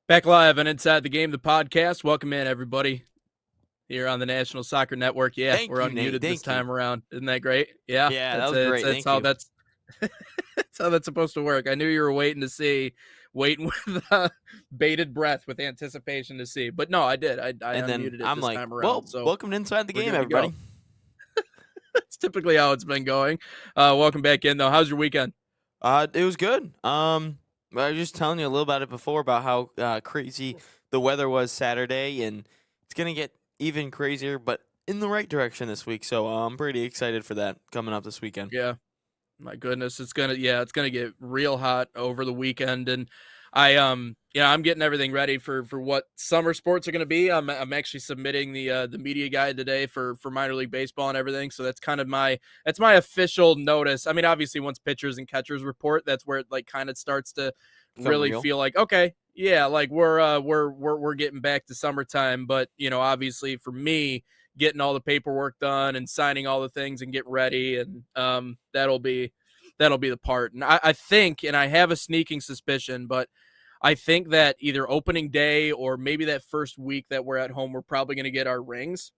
Back live and Inside the Game, the podcast. Welcome in, everybody, here on the National Soccer Network. Yeah, Thank we're you, Nate. unmuted this Thank you. time around. Isn't that great? Yeah, Yeah, that that's was it. great. That's Thank how you. that's that's how that's supposed to work. I knew you were waiting with bated breath, with anticipation to see. But no, I did. I And then unmuted it I'm this like, time around, well, so welcome to Inside the we're Game, good to go. everybody. That's typically how it's been going. Welcome back in, though. How's your weekend? It was good. I was just telling you a little about it before about how crazy the weather was Saturday, and it's gonna get even crazier, but in the right direction this week. So I'm pretty excited for that coming up this weekend. Yeah. My goodness, it's gonna get real hot over the weekend, and I'm getting everything ready for what summer sports are gonna be. I'm actually submitting the media guide today for minor league baseball and everything. So that's kind of my official notice. I mean, obviously once pitchers and catchers report, that's where it like kind of starts to Become really real. feel like, okay, yeah, like we're getting back to summertime. But obviously for me, getting all the paperwork done and signing all the things and get ready, and that'll be the part. And I think, and I have a sneaking suspicion, but I think that either opening day or maybe that first week that we're at home, we're probably going to get our rings,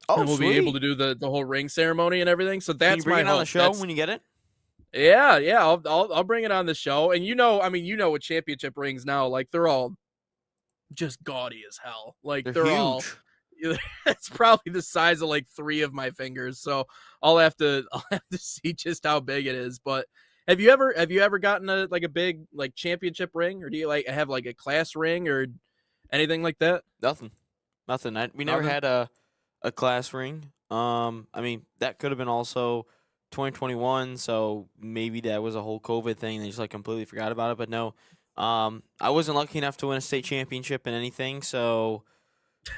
Oh, and we'll be able sweet. to do the whole ring ceremony and everything. So Can you that's bring my it on the hope. show That's when you get it? yeah. I'll bring it on the show. And what championship rings now, like they're all just gaudy as hell. Like They're they're all huge. it's probably the size of like three of my fingers. So I'll have to see just how big it is. But have you ever gotten a big like championship ring, or do you like have like a class ring or anything like that? Nothing. Nothing. We never Nothing. had a class ring. I mean that could have been also 2021, so maybe that was a whole COVID thing. They just like completely forgot about it. But no, I wasn't lucky enough to win a state championship in anything. So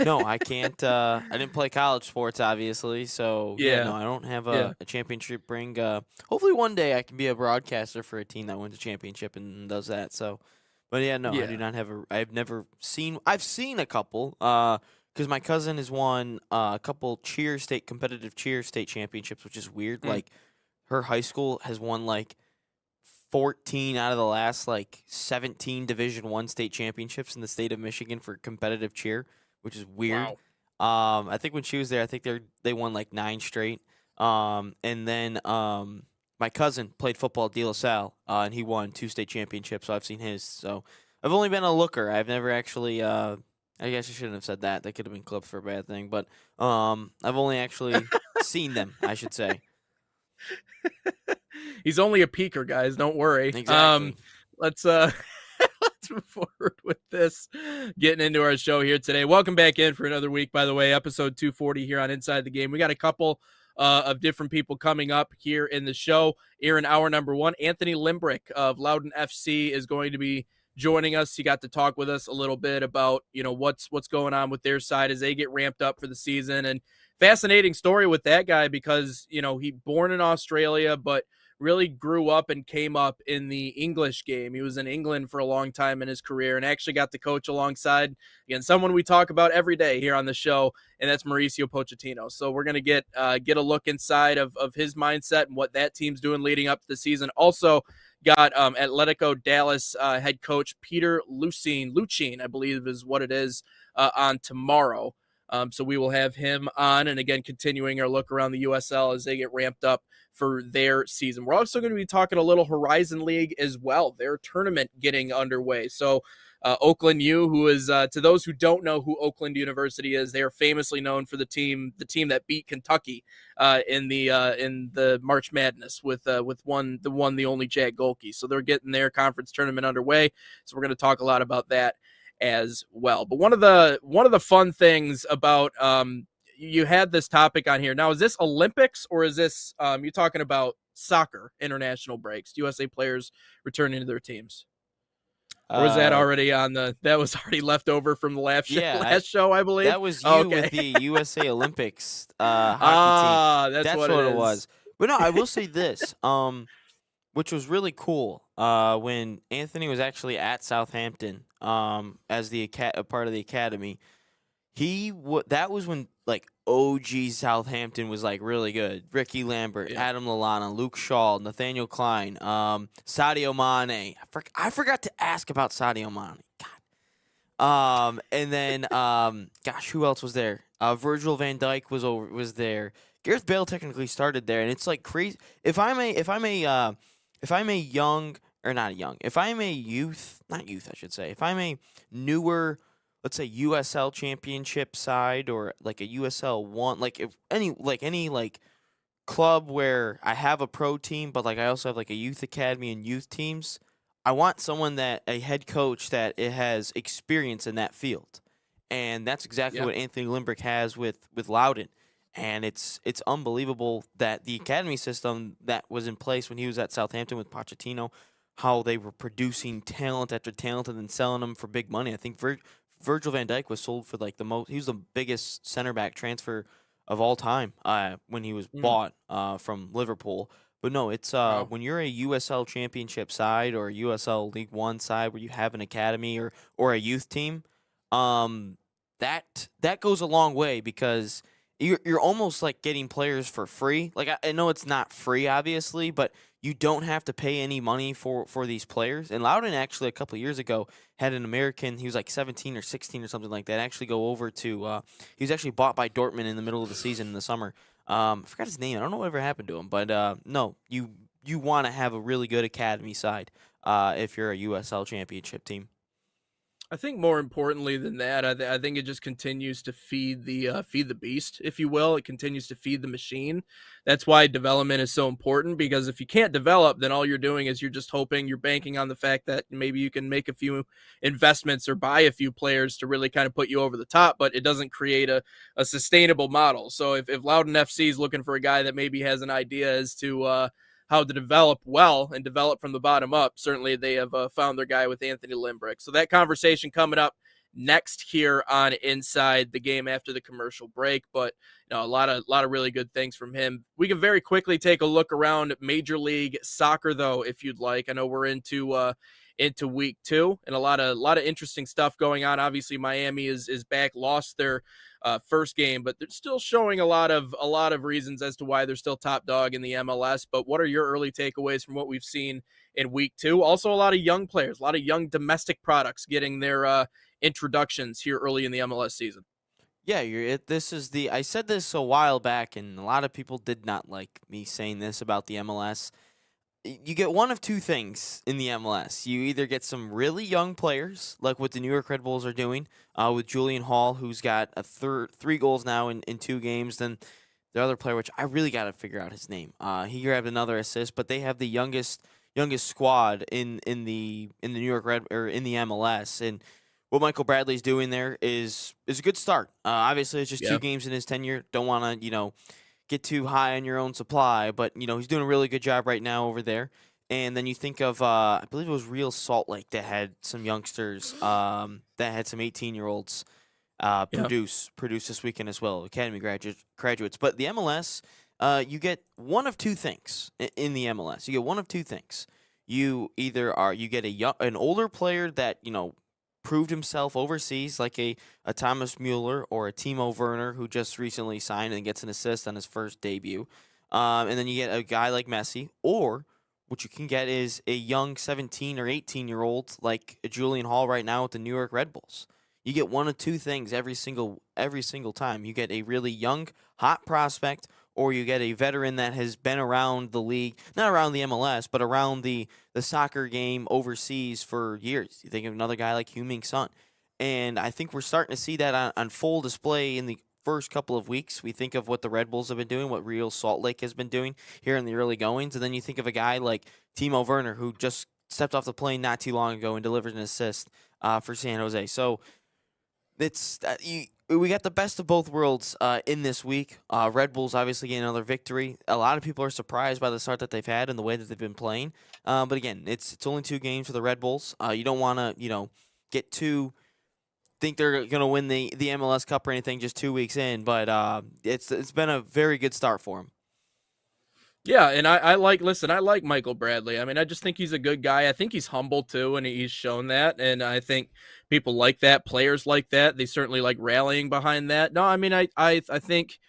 no, I can't. I didn't play college sports, obviously. So yeah, no, Yeah. I don't have Yeah. a championship ring. Hopefully one day I can be a broadcaster for a team that wins a championship and does that. So, but yeah, no, I do Yeah. not have a. I've never seen. I've seen a couple. Because my cousin has won a couple competitive cheer state championships, which is weird. Mm. Like her high school has won like 14 out of the last like 17 Division 1 state championships in the state of Michigan for competitive cheer, which is weird. Wow. I think when she was there, I think they won like 9 straight. And then my cousin played football at De La Salle, and he won 2 state championships. So I've seen his. So I've only been a looker. I've never actually. I guess I shouldn't have said that. That could have been clipped for a bad thing. But I've only actually seen them, I should say. He's only a peeker, guys. Don't worry. Exactly. Let's let's move forward with this. Getting into our show here today. Welcome back in for another week, by the way, episode 240 here on Inside the Game. We got a couple of different people coming up here in the show. Here in hour number one, Anthony Limbrick of Loudon FC is going to be joining us. He got to talk with us a little bit about what's going on with their side as they get ramped up for the season. And fascinating story with that guy, because he born in Australia but really grew up and came up in the English game. He was in England for a long time in his career and actually got to coach alongside, again, someone we talk about every day here on the show, and that's Mauricio Pochettino. So we're going to get a look inside of his mindset and what that team's doing leading up to the season. Also got Atletico Dallas head coach Peter Luccine, I believe is what it is, on tomorrow. So we will have him on, and again, continuing our look around the USL as they get ramped up for their season. We're also going to be talking a little Horizon League as well, their tournament getting underway. So Oakland U, who is, to those who don't know who Oakland University is, they are famously known for the team that beat Kentucky in the March Madness with the only Jack Golke. So they're getting their conference tournament underway. So we're going to talk a lot about that as well. But one of the fun things about you had this topic on here. Now, is this Olympics or is this you talking about soccer international breaks, USA players returning to their teams? Or was that Uh, already that was already left over from the yeah, last show, I believe? that was Oh, you with okay. the USA Olympics hockey team. That's That's what it what it is. was. But no, I will say this, which was really cool. When Anthony was actually at Southampton, as a part of the academy, that was when like OG Southampton was like really good. Ricky Lambert, Yeah. Adam Lallana, Luke Shaw, Nathaniel Klein, Sadio Mane. I forgot to ask about Sadio Mane. God. And then gosh, who else was there? Virgil van Dijk was there. Gareth Bale technically started there, and it's like crazy. If I'm a young or not a young, if I'm a youth, not youth, I should say. If I'm a newer, let's say USL Championship side or like a USL one, like if any like club where I have a pro team, but like I also have like a youth academy and youth teams. I want someone that a head coach that it has experience in that field, and that's exactly Yeah. what Anthony Limbrick has with Loudon. And it's unbelievable that the academy system that was in place when he was at Southampton with Pochettino, how they were producing talent after talent and then selling them for big money. I think Virgil van Dijk was sold for like the most. He was the biggest center back transfer of all time when he was Mm, bought from Liverpool. But no, it's wow. when you're a USL Championship side or a USL League One side where you have an academy or a youth team, um, that goes a long way because you're almost like getting players for free. Like I know it's not free, obviously, but you don't have to pay any money for these players. And Loudon actually a couple of years ago had an American. He was like 17 or 16 or something like that. Actually, go over to. He was actually bought by Dortmund in the middle of the season in the summer. I forgot his name. I don't know whatever happened to him, but no, you want to have a really good academy side if you're a USL Championship team. I think more importantly than that, I think it just continues to feed the beast, if you will. It continues to feed the machine. That's why development is so important because if you can't develop, then all you're doing is you're just hoping you're banking on the fact that maybe you can make a few investments or buy a few players to really kind of put you over the top, but it doesn't create a sustainable model. So if Loudon FC is looking for a guy that maybe has an idea as to how to develop well and develop from the bottom up. Certainly, they have found their guy with Anthony Limbrick. So that conversation coming up next here on Inside the Game after the commercial break. But a lot of really good things from him. We can very quickly take a look around Major League Soccer, though, if you'd like. I know we're into week 2 and a lot of interesting stuff going on. Obviously, Miami is back, lost their first game, but they're still showing a lot of reasons as to why they're still top dog in the MLS. But what are your early takeaways from what we've seen in week 2? Also, a lot of young players, a lot of young domestic products getting their introductions here early in the MLS season. Yeah, this is the. I said this a while back, and a lot of people did not like me saying this about the MLS. You get one of two things in the MLS. You either get some really young players, like what the New York Red Bulls are doing, with Julian Hall, who's got three goals now in 2 games. Then the other player, which I really got to figure out his name, he grabbed another assist. But they have the youngest squad in the New York Red or in the MLS, and what Michael Bradley's doing there is a good start. Obviously, it's just two Yeah. games in his tenure. Don't want to get too high on your own supply, but he's doing a really good job right now over there. And then you think of I believe it was Real Salt Lake that had some youngsters that had some 18-year-olds Yeah. produce this weekend as well, academy graduates. But the MLS, you get one of two things in the MLS. You get one of two things. You get an older player that proved himself overseas, like a Thomas Mueller or a Timo Werner, who just recently signed and gets an assist on his first debut. And then you get a guy like Messi, or what you can get is a young 17 or 18-year-old like Julian Hall right now with the New York Red Bulls. You get one of two things every single time. You get a really young, hot prospect, or you get a veteran that has been around the league, not around the MLS, but around the soccer game overseas for years. You think of another guy like Heung-min Son. And I think we're starting to see that on full display in the first couple of weeks. We think of what the Red Bulls have been doing, what Real Salt Lake has been doing here in the early goings. And then you think of a guy like Timo Werner, who just stepped off the plane not too long ago and delivered an assist for San Jose. So we got the best of both worlds in this week. Red Bulls obviously getting another victory. A lot of people are surprised by the start that they've had and the way that they've been playing. But again, it's only 2 games for the Red Bulls. You don't want to get too think they're going to win the MLS Cup or anything just 2 weeks in. But it's been a very good start for them. Yeah, and I like Michael Bradley. I mean, I just think he's a good guy. I think he's humble too, and he's shown that. And I think people like that, players like that. They certainly like rallying behind that. No, I mean, I think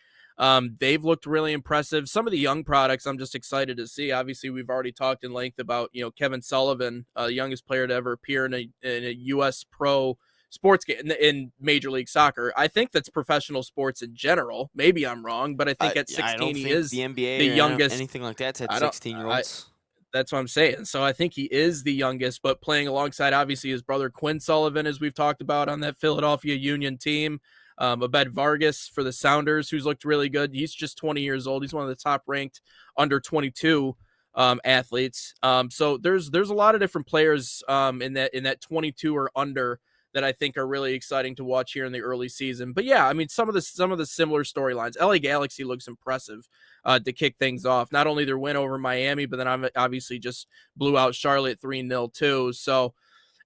they've looked really impressive. Some of the young products I'm just excited to see. Obviously, we've already talked in length about Kevin Sullivan, the youngest player to ever appear in a U.S. pro sports game in Major League Soccer. I think that's professional sports in general. Maybe I'm wrong, but I think at 16 I don't he think is the NBA the or youngest. anything like that's had I don't. 16-year-olds. That's what I'm saying. So I think he is the youngest, but playing alongside obviously his brother Quinn Sullivan, as we've talked about on that Philadelphia Union team. Abed Vargas for the Sounders, who's looked really good. He's just 20 years old. He's one of the top ranked under 22 athletes. So there's a lot of different players in that 22 or under that I think are really exciting to watch here in the early season. But yeah, I mean some of the similar storylines. LA Galaxy looks impressive to kick things off. Not only their win over Miami, but then obviously just blew out Charlotte 3-0 too. So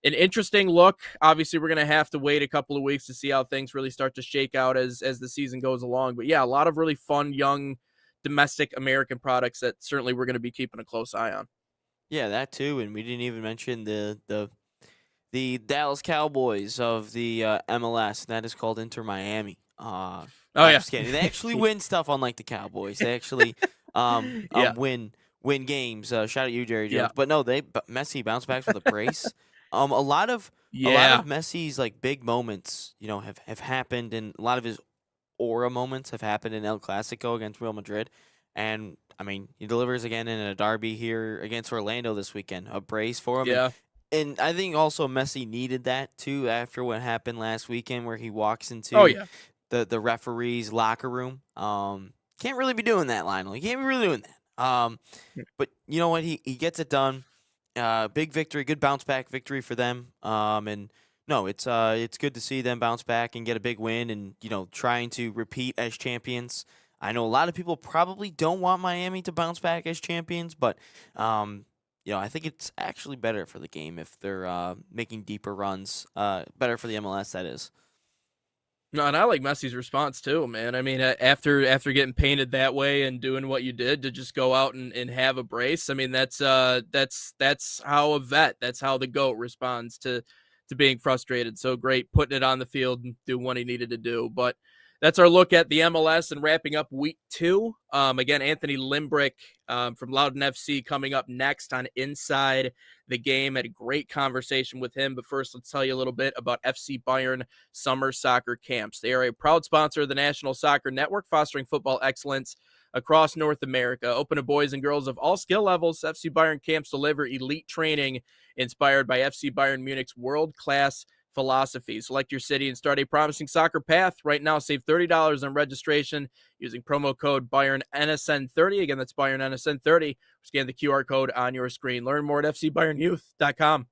an interesting look. Obviously, we're going to have to wait a couple of weeks to see how things really start to shake out as the season goes along. But yeah, a lot of really fun, young, domestic American products that certainly we're going to be keeping a close eye on. Yeah, that too. And we didn't even mention the Dallas Cowboys of the MLS. That is called Inter Miami. Oh I'm yeah, just kidding. They actually win stuff, unlike the Cowboys. They actually Yeah. win games. Shout out you, Jerry Jones. Yeah. But no, Messi bounced back with a brace. A lot of yeah, Messi's like big moments, have happened, and a lot of his aura moments have happened in El Clasico against Real Madrid. And I mean, he delivers again in a derby here against Orlando this weekend. A brace for him. yeah. And I think also Messi needed that too after what happened last weekend, where he walks into Oh yeah, the referee's locker room. Can't really be doing that, Lionel. You can't be really doing that. But you know what? He gets it done. Big victory, good bounce back victory for them. And no, it's good to see them bounce back and get a big win, and trying to repeat as champions. I know a lot of people probably don't want Miami to bounce back as champions, but I think it's actually better for the game if they're making deeper runs. Better for the MLS, that is. No, and I like Messi's response too, man. I mean, after getting painted that way and doing what you did to just go out and have a brace. I mean, that's how a vet, that's how the GOAT responds to being frustrated. So great putting it on the field and doing what he needed to do. But that's our look at the MLS and wrapping up week 2. Again, Anthony Limbrick from Loudoun FC coming up next on Inside the Game. Had a great conversation with him. But first, let's tell you a little bit about FC Bayern Summer Soccer Camps. They are a proud sponsor of the National Soccer Network, fostering football excellence across North America. Open to boys and girls of all skill levels, FC Bayern Camps deliver elite training inspired by FC Bayern Munich's world-class philosophy. Select your city and start a promising soccer path. Right now, save $30 on registration using promo code BayernNSN30. Again, that's BayernNSN30. Scan the QR code on your screen. Learn more at FCBayernYouth.com.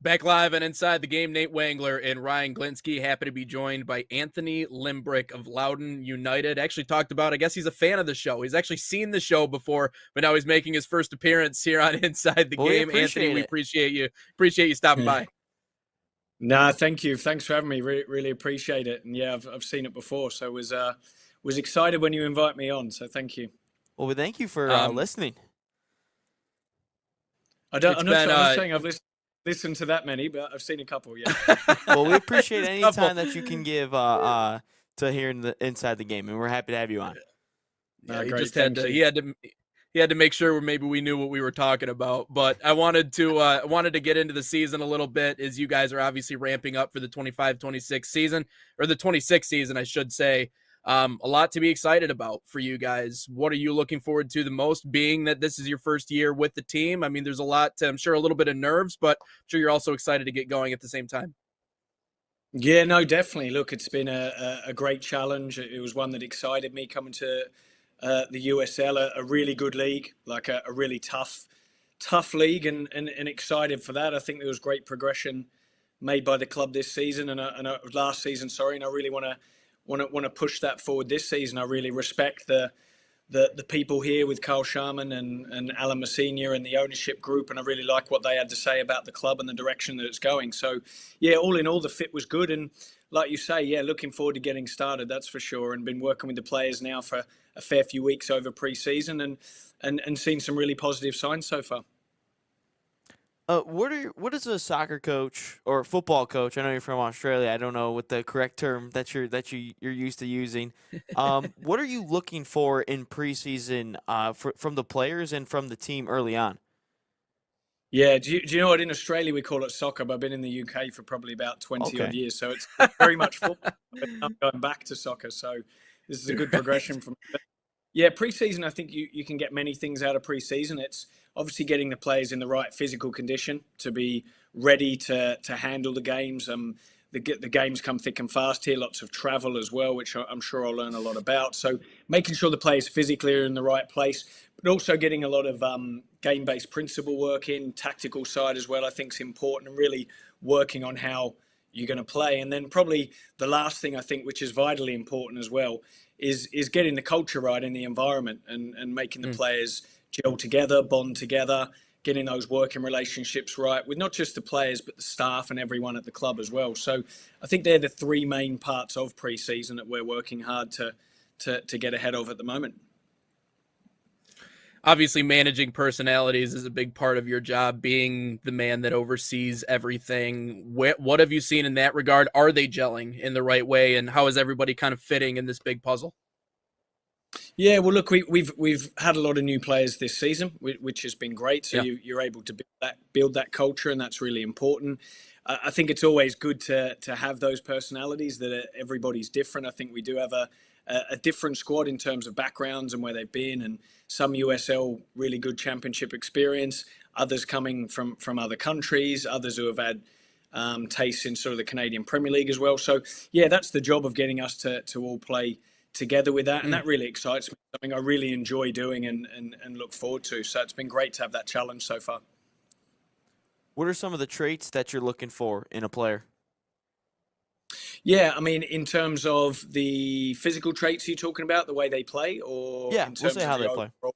Back live and Inside the Game, Nate Wangler and Ryan Glinsky. Happy to be joined by Anthony Limbrick of Loudoun United. Actually talked about, I guess he's a fan of the show. He's actually seen the show before, but now he's making his first appearance here on Inside the Game. Anthony, we appreciate you. Appreciate you stopping by. Nah, thank you. Thanks for having me. Really appreciate it. And yeah, I've seen it before, so was excited when you invite me on. So thank you. Well, thank you for listening. I'm not saying I've listened listened to that many, but I've seen a couple. Yeah. Well, we appreciate any Couple. time that you can give to hearing the inside the game, and we're happy to have you on. Yeah, he Great, just had thank to. you. He had to make sure maybe we knew what we were talking about. But I wanted to get into the season a little bit, as you guys are obviously ramping up for the 25-26 season, or the 26 season, I should say. A lot to be excited about for you guys. What are you looking forward to the most, being that this is your first year with the team? I mean, there's a lot to, I'm sure, a little bit of nerves, but I'm sure you're also excited to get going at the same time. Yeah, no, definitely. Look, it's been a great challenge. It was one that excited me coming to the USL, a really good league, like a really tough league, and excited for that. I think there was great progression made by the club this season and last season. Sorry, and I really want to push that forward this season. I really respect the people here with Carl Sharman and Alan Messina and the ownership group, and I really like what they had to say about the club and the direction that it's going. So, yeah, all in all, the fit was good, and like you say, yeah, looking forward to getting started, that's for sure, and been working with the players now for a fair few weeks over pre-season and seen some really positive signs so far. What is a soccer coach or football coach? I know you're from Australia. I don't know what the correct term that you're used to using. What are you looking for in preseason from the players and from the team early on? Yeah, do you know what? In Australia we call it soccer, but I've been in the UK for probably about 20 odd Okay. years, so it's very much football. But I'm going back to soccer, so this is a good progression from. Yeah, pre-season, I think you can get many things out of pre-season. It's obviously getting the players in the right physical condition to be ready to handle the games. The games come thick and fast here, lots of travel as well, which I'm sure I'll learn a lot about. So making sure the players physically are in the right place, but also getting a lot of game-based principle work in, tactical side as well, I think is important, and really working on how you're going to play. And then probably the last thing I think, which is vitally important as well, is getting the culture right in the environment and making the players gel together, bond together, getting those working relationships right with not just the players, but the staff and everyone at the club as well. So I think they're the three main parts of pre-season that we're working hard to get ahead of at the moment. Obviously, managing personalities is a big part of your job, being the man that oversees everything. What have you seen in that regard? Are they gelling in the right way, and how is everybody kind of fitting in this big puzzle? Yeah, well, look, we've had a lot of new players this season, which has been great. So Yeah. you're able to build that culture, and that's really important. I think it's always good to have those personalities that everybody's different. I think we do have a different squad in terms of backgrounds and where they've been, and some USL really good championship experience, others coming from other countries, others who have had tastes in sort of the Canadian Premier League as well. So yeah, that's the job of getting us to all play together with that, and that really excites me. Something I really enjoy doing and look forward to. So it's been great to have that challenge so far. What are some of the traits that you're looking for in a player? Yeah, I mean, in terms of the physical traits you're talking about, the way they play, or Yeah, in we'll terms say of how the they play. overall?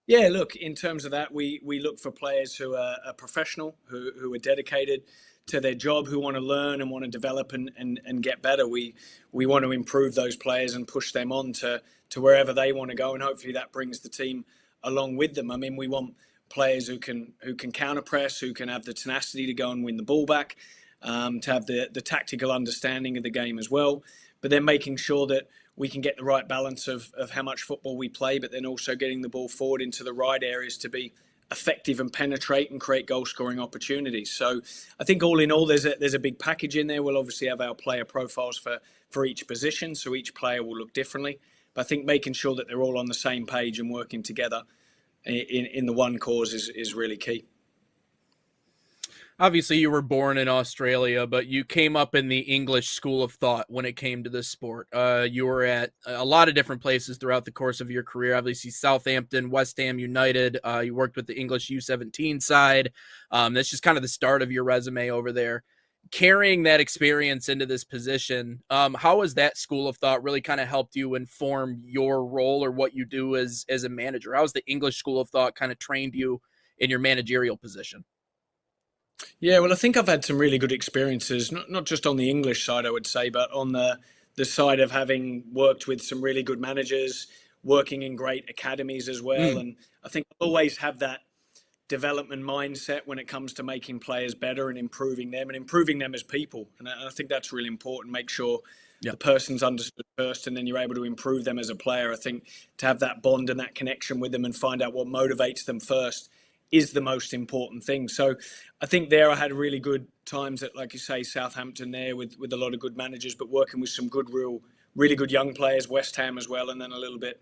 Yeah, look, in terms of that, we look for players who are professional, who are dedicated to their job, who want to learn and want to develop and get better. We want to improve those players and push them on to wherever they want to go, and hopefully that brings the team along with them. I mean, we want players who can counter press, who can have the tenacity to go and win the ball back, to have the tactical understanding of the game as well, but then making sure that we can get the right balance of how much football we play, but then also getting the ball forward into the right areas to be effective and penetrate and create goal scoring opportunities. So I think all in all, there's a big package in there. We'll obviously have our player profiles for each position, so each player will look differently. But I think making sure that they're all on the same page and working together in the one cause is really key. Obviously, you were born in Australia, but you came up in the English school of thought when it came to this sport. You were at a lot of different places throughout the course of your career. Obviously, Southampton, West Ham United. You worked with the English U17 side. That's just kind of the start of your resume over there. Carrying that experience into this position, how has that school of thought really kind of helped you inform your role or what you do as a manager? How has the English school of thought kind of trained you in your managerial position? Yeah, well, I think I've had some really good experiences, not just on the English side, I would say, but on the side of having worked with some really good managers, working in great academies as well. And I think I always have that development mindset when it comes to making players better and improving them as people. And I think that's really important. Make sure the person's understood first, and then you're able to improve them as a player. I think to have that bond and that connection with them and find out what motivates them first is the most important thing. So I think there I had really good times at, like you say, Southampton there with a lot of good managers, but working with some good, really good young players, West Ham as well, and then a little bit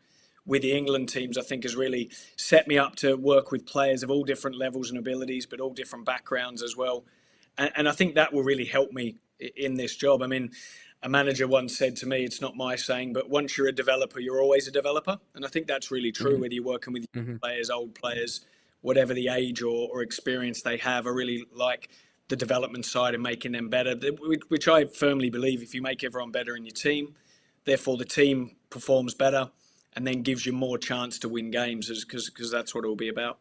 with the England teams, I think has really set me up to work with players of all different levels and abilities, but all different backgrounds as well. And I think that will really help me in this job. I mean, a manager once said to me, it's not my saying, but once you're a developer, you're always a developer. And I think that's really true, whether you're working with players, old players, whatever the age or experience they have. I really like the development side and making them better, which I firmly believe if you make everyone better in your team, therefore the team performs better and then gives you more chance to win games, because that's what it will be about.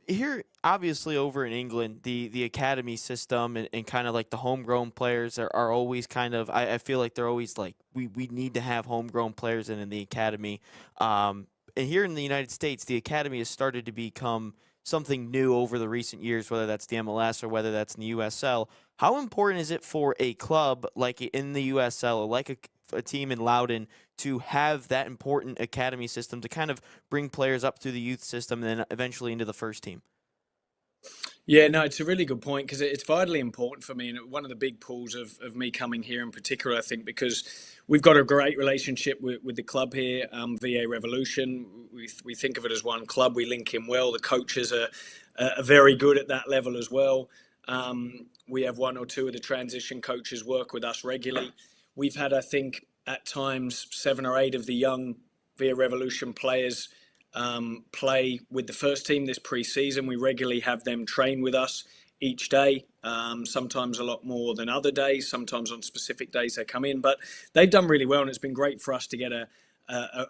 Here, obviously, over in England, the academy system and kind of like the homegrown players are always kind of, I feel like they're always like, we need to have homegrown players in the academy. And here in the United States, the academy has started to become something new over the recent years, whether that's the MLS or whether that's in the USL. How important is it for a club like in the USL or like a team in Loudoun to have that important academy system to kind of bring players up through the youth system and then eventually into the first team? Yeah, no, it's a really good point, because it's vitally important for me, and one of the big pulls of me coming here in particular, I think, because we've got a great relationship with the club here, VA Revolution. We think of it as one club. We link in well. The coaches are very good at that level as well. We have one or two of the transition coaches work with us regularly. We've had, I think, at times 7 or 8 of the young VA Revolution players play with the first team this pre-season. We regularly have them train with us each day, sometimes a lot more than other days, sometimes on specific days they come in, but they've done really well, and it's been great for us to get a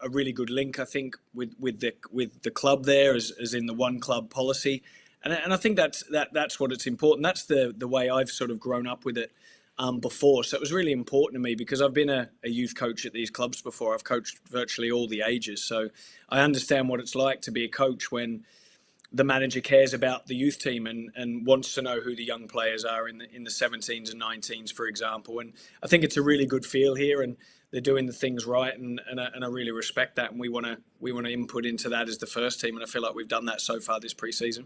really good link, I think, with the club there, as in the one club policy. And I think that's what it's important. That's the way I've sort of grown up with it before. So it was really important to me, because I've been a youth coach at these clubs before. I've coached virtually all the ages. So I understand what it's like to be a coach when the manager cares about the youth team and wants to know who the young players are in the 17s and 19s, for example. And I think it's a really good feel here, and they're doing the things right, and I really respect that. And we want to input into that as the first team, and I feel like we've done that so far this preseason.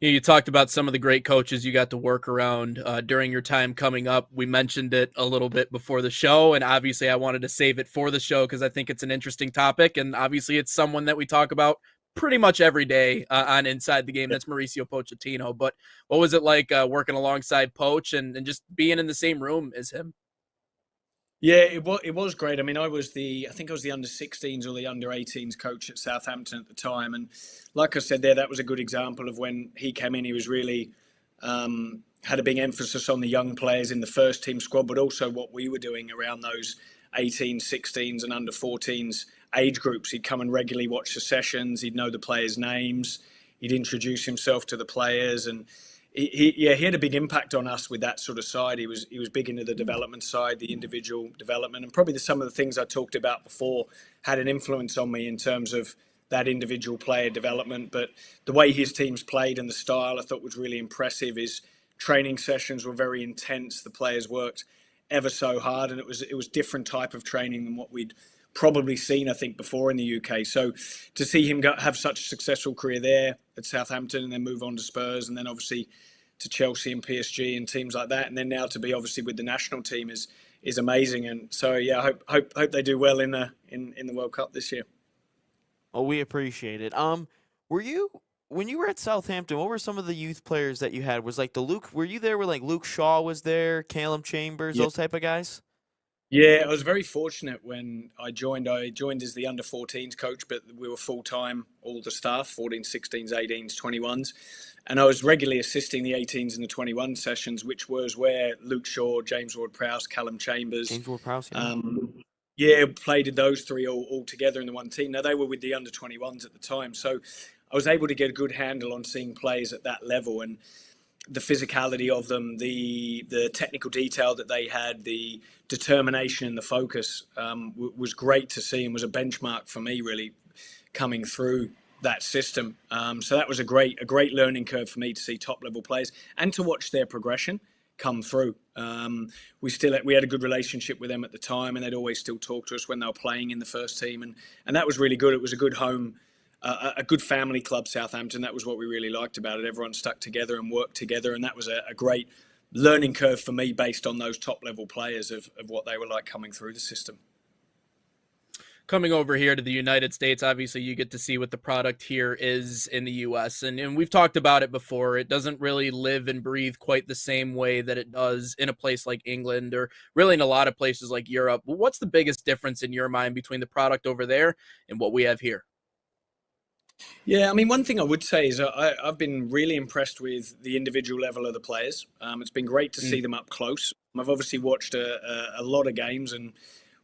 You talked about some of the great coaches you got to work around during your time coming up. We mentioned it a little bit before the show, and obviously I wanted to save it for the show because I think it's an interesting topic, and obviously it's someone that we talk about pretty much every day on Inside the Game. That's Mauricio Pochettino. But what was it like working alongside Poch and just being in the same room as him? Yeah, it was great. I mean, I think I was the under-16s or the under-18s coach at Southampton at the time. And like I said there, that was a good example of when he came in, he was really had a big emphasis on the young players in the first team squad, but also what we were doing around those 18s, 16s and under-14s age groups. He'd come and regularly watch the sessions. He'd know the players' names. He'd introduce himself to the players, and he had a big impact on us with that sort of side. He was big into the development side, the individual development, and probably some of the things I talked about before had an influence on me in terms of that individual player development. But the way his teams played and the style I thought was really impressive. His training sessions were very intense. The players worked ever so hard, and it was different type of training than what we'd probably seen, I think, before in the UK. So to see him have such a successful career there at Southampton and then move on to Spurs and then obviously to Chelsea and PSG and teams like that, and then now to be obviously with the national team is amazing. And so yeah, I hope they do well in the World Cup this year. Oh, we appreciate it. When you were at Southampton, what were some of the youth players that you had? Was like were you there where like Luke Shaw was there, Callum Chambers, those type of guys? Yeah, I was very fortunate when I joined. I joined as the under-14s coach, but we were full-time, all the staff, 14s, 16s, 18s, 21s. And I was regularly assisting the 18s and the 21 sessions, which was where Luke Shaw, James Ward-Prowse, Callum Chambers. James Ward-Prowse, played those three all together in the one team. Now, they were with the under-21s at the time. So I was able to get a good handle on seeing players at that level and the physicality of them, the technical detail that they had, the determination and the focus was great to see, and was a benchmark for me, really, coming through that system. So that was a great learning curve for me to see top level players and to watch their progression come through. We had a good relationship with them at the time, and they'd always still talk to us when they were playing in the first team, and that was really good. It was a good home, a good family club, Southampton. That was what we really liked about it. Everyone stuck together and worked together, and that was a great learning curve for me based on those top level players of what they were like coming through the system. Coming over here to the United States, obviously you get to see what the product here is in the US. And we've talked about it before. It doesn't really live and breathe quite the same way that it does in a place like England or really in a lot of places like Europe. What's the biggest difference in your mind between the product over there and what we have here? Yeah, I mean, one thing I would say is I've been really impressed with the individual level of the players. It's been great to see them up close. I've obviously watched a lot of games and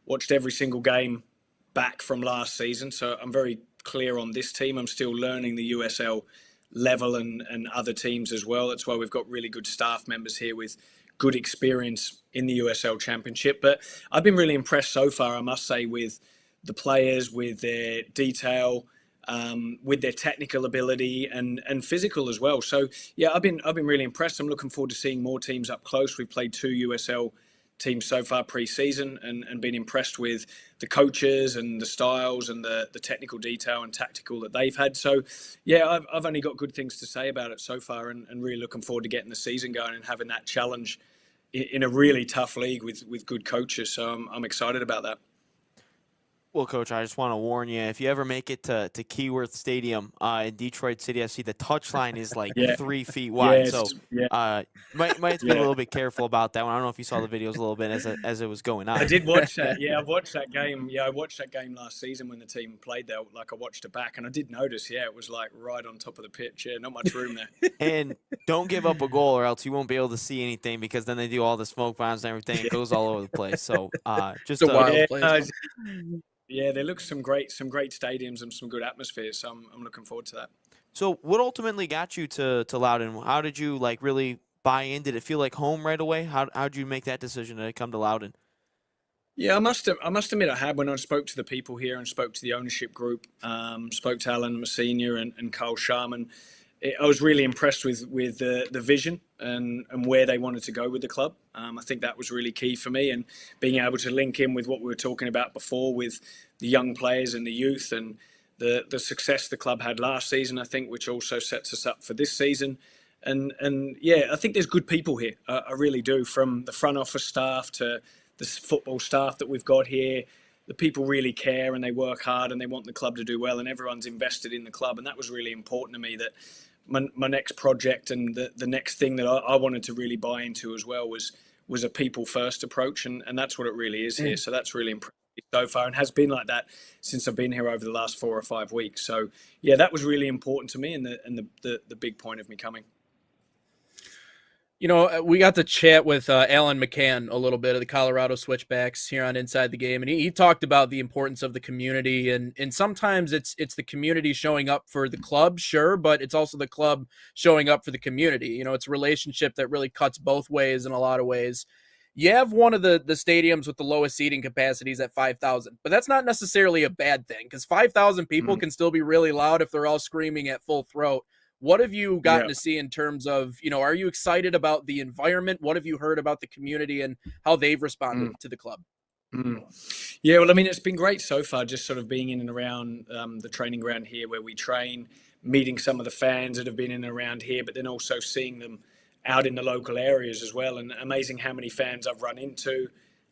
watched every single game back from last season, so I'm very clear on this team. I'm still learning the USL level and other teams as well. That's why we've got really good staff members here with good experience in the USL Championship. But I've been really impressed so far, I must say, with the players, with their detail, with their technical ability and physical as well. So yeah, I've been really impressed. I'm looking forward to seeing more teams up close. We've played 2 USL teams so far pre-season and been impressed with the coaches and the styles and the technical detail and tactical that they've had. So yeah, I've only got good things to say about it so far, and really looking forward to getting the season going and having that challenge in a really tough league with good coaches. So I'm excited about that. Well, Coach, I just want to warn you, if you ever make it to Keyworth Stadium in Detroit City FC, the touchline is like 3 feet wide. So might have to be a little bit careful about that one. I don't know if you saw the videos a little bit as it was going on. I did watch that. Yeah, I've watched that game. Yeah, I watched that game last season when the team played there. Like, I watched it back, and I did notice, it was like right on top of the pitch. Yeah, not much room there. And don't give up a goal or else you won't be able to see anything, because then they do all the smoke bombs and everything. It goes all over the place. So just a wild place. Yeah, there looks some great stadiums and some good atmospheres. So I'm looking forward to that. So what ultimately got you to Loudoun? How did you really buy in? Did it feel like home right away? How did you make that decision to come to Loudoun? Yeah, I must admit I had, when I spoke to the people here and spoke to the ownership group, spoke to Alan Messina and Carl Sharman. I was really impressed with the vision and where they wanted to go with the club. I think that was really key for me, and being able to link in with what we were talking about before with the young players and the youth and the success the club had last season, I think, which also sets us up for this season. And yeah, I think there's good people here. I really do, from the front office staff to the football staff that we've got here. The people really care and they work hard and they want the club to do well, and everyone's invested in the club. And that was really important to me, that my next project and the next thing that I wanted to really buy into as well was a people first approach. And that's what it really is here. So that's really impressive so far, and has been like that since I've been here over the last 4 or 5 weeks. So yeah, that was really important to me, and the big point of me coming. You know, we got to chat with Alan McCann a little bit of the Colorado Switchbacks here on Inside the Game, and he talked about the importance of the community, and sometimes it's the community showing up for the club, sure, but it's also the club showing up for the community. You know, it's a relationship that really cuts both ways in a lot of ways. You have one of the stadiums with the lowest seating capacities at 5,000, but that's not necessarily a bad thing, because 5,000 people can still be really loud if they're all screaming at full throat. What have you gotten to see in terms of, are you excited about the environment? What have you heard about the community and how they've responded to the club? Yeah, well, I mean, it's been great so far, just sort of being in and around the training ground here where we train, meeting some of the fans that have been in and around here, but then also seeing them out in the local areas as well. And amazing how many fans I've run into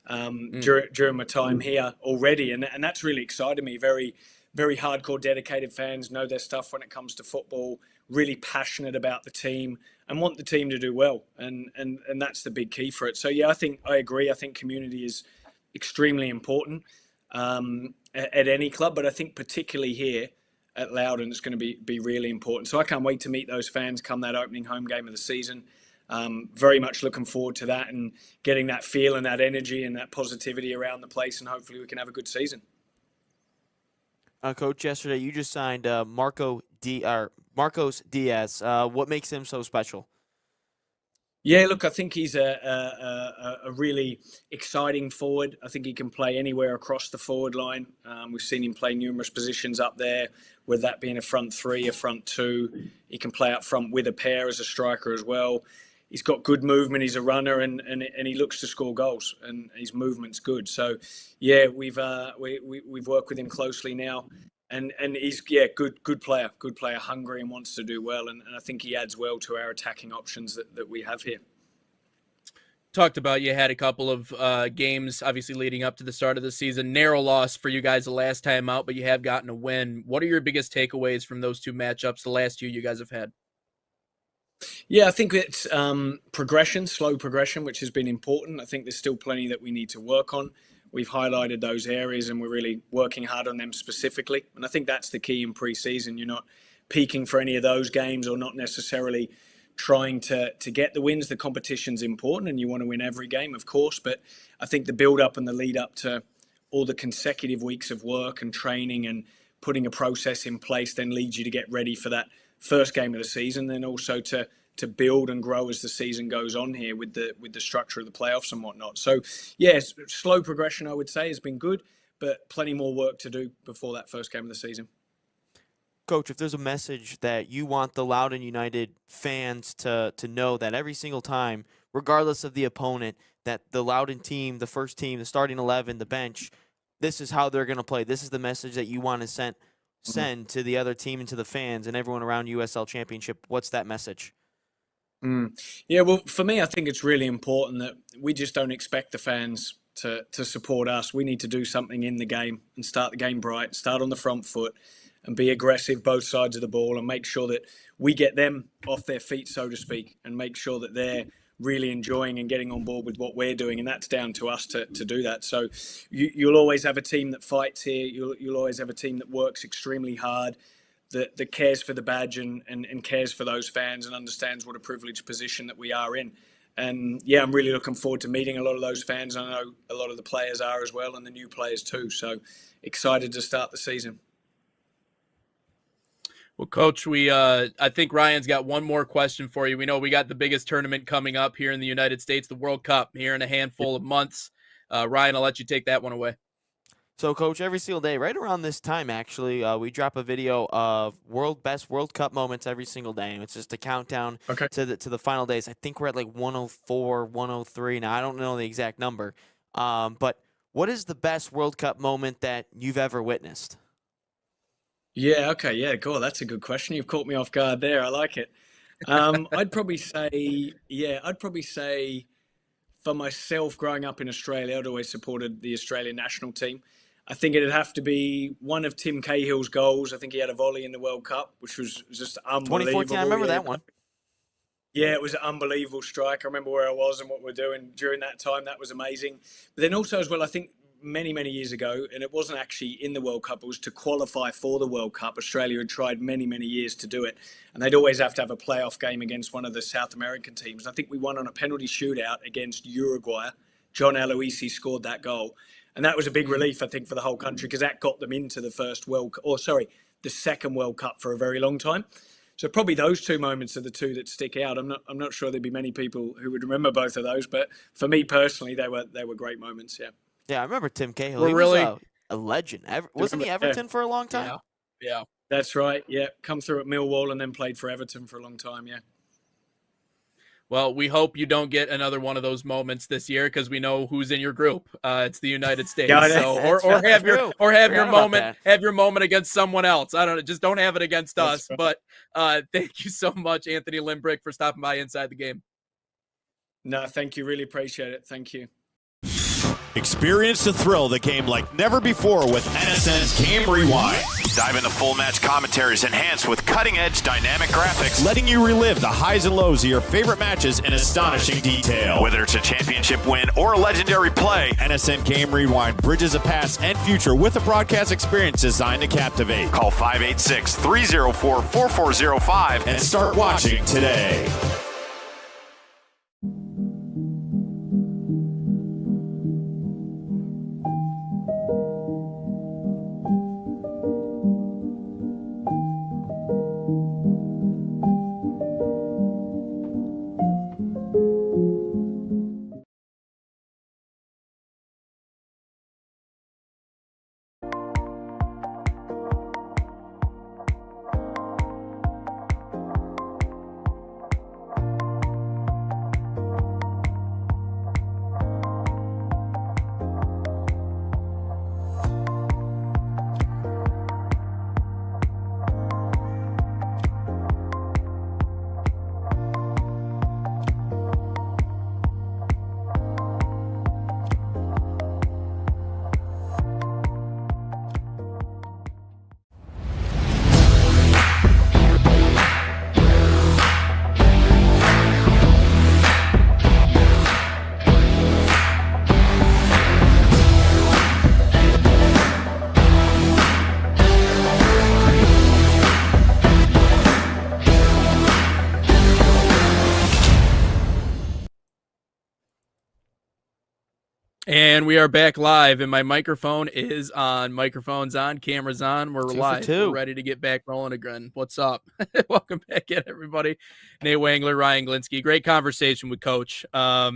during my time here already. And that's really excited me. Very, very hardcore, dedicated fans, know their stuff when it comes to football, really passionate about the team and want the team to do well. And that's the big key for it. So yeah, I agree. I think community is extremely important at any club, but I think particularly here at Loudoun, it's going to be really important. So I can't wait to meet those fans come that opening home game of the season. Very much looking forward to that and getting that feel and that energy and that positivity around the place, and hopefully we can have a good season. Coach, yesterday you just signed Marcos Diaz. What makes him so special? Yeah, look, I think he's a really exciting forward. I think he can play anywhere across the forward line. We've seen him play numerous positions up there, whether that being a front three, a front two. He can play up front with a pair as a striker as well. He's got good movement. He's a runner, and he looks to score goals, and his movement's good. So, yeah, we've worked with him closely now. And he's good player, hungry and wants to do well, and I think he adds well to our attacking options that we have here. Talked about you had a couple of games, obviously leading up to the start of the season. Narrow loss for you guys the last time out, but you have gotten a win. What are your biggest takeaways from those two matchups, the last two you guys have had? Yeah, I think it's progression, slow progression, which has been important. I think there's still plenty that we need to work on. We've highlighted those areas and we're really working hard on them specifically. And I think that's the key in pre-season. You're not peaking for any of those games or not necessarily trying to get the wins. The competition's important and you want to win every game, of course. But I think the build-up and the lead-up to all the consecutive weeks of work and training and putting a process in place then leads you to get ready for that first game of the season, then also to build and grow as the season goes on here with the structure of the playoffs and whatnot. So, yes, slow progression, I would say, has been good, but plenty more work to do before that first game of the season. Coach, if there's a message that you want the Loudoun United fans to know that every single time, regardless of the opponent, that the Loudoun team, the first team, the starting 11, the bench, this is how they're going to play. This is the message that you want to send to the other team and to the fans and everyone around USL Championship. What's that message? Yeah, well, for me, I think it's really important that we just don't expect the fans to support us. We need to do something in the game and start the game bright, start on the front foot and be aggressive both sides of the ball and make sure that we get them off their feet, so to speak, and make sure that they're really enjoying and getting on board with what we're doing. And that's down to us to do that. So you'll always have a team that fights here. You'll always have a team that works extremely hard, that cares for the badge and cares for those fans and understands what a privileged position that we are in. And yeah, I'm really looking forward to meeting a lot of those fans. I know a lot of the players are as well and the new players too. So excited to start the season. Well, Coach, I think Ryan's got one more question for you. We know we got the biggest tournament coming up here in the United States, the World Cup, here in a handful of months. Ryan, I'll let you take that one away. So, Coach, every single day, right around this time, actually, we drop a video of best World Cup moments every single day. It's just a countdown to the final days. I think we're at like 104, 103. Now, I don't know the exact number. But what is the best World Cup moment that you've ever witnessed? Yeah, okay, yeah, cool. That's a good question. You've caught me off guard there. I like it. I'd probably say for myself, growing up in Australia, I'd always supported the Australian national team. I think it'd have to be one of Tim Cahill's goals. I think he had a volley in the World Cup, which was just unbelievable. 2014, I remember that one. Yeah, it was an unbelievable strike. I remember where I was and what we were doing during that time. That was amazing. But then also as well, I think many years ago, and it wasn't actually in the World Cup, it was to qualify for the World Cup. Australia had tried many years to do it, and they'd always have to have a playoff game against one of the South American teams. I think we won on a penalty shootout against Uruguay. John Aloisi scored that goal, and that was a big relief, I think, for the whole country, because that got them into the the second World Cup for a very long time. So probably those two moments are the two that stick out. I'm not sure there'd be many people who would remember both of those, but for me personally, they were great moments. Yeah. Yeah, I remember Tim Cahill. He was a legend. Wasn't he Everton for a long time? Yeah. That's right. Yeah, come through at Millwall and then played for Everton for a long time. Yeah. Well, we hope you don't get another one of those moments this year because we know who's in your group. It's the United States. Have your moment against someone else. I don't know. Just don't have it against us. Right. But thank you so much, Anthony Limbrick, for stopping by Inside the Game. No, thank you. Really appreciate it. Thank you. Experience the thrill of the game like never before with NSN's Game Rewind. Dive into full match commentaries enhanced with cutting-edge dynamic graphics, letting you relive the highs and lows of your favorite matches in astonishing detail. Whether it's a championship win or a legendary play, NSN Game Rewind bridges the past and future with a broadcast experience designed to captivate. Call 586-304-4405 and start watching today. And we are back live, and my microphone is on. Microphone's on, camera's on. We're 2 for live. 2. We're ready to get back rolling again. What's up? Welcome back in, everybody. Nate Wangler, Ryan Glinsky. Great conversation with Coach. A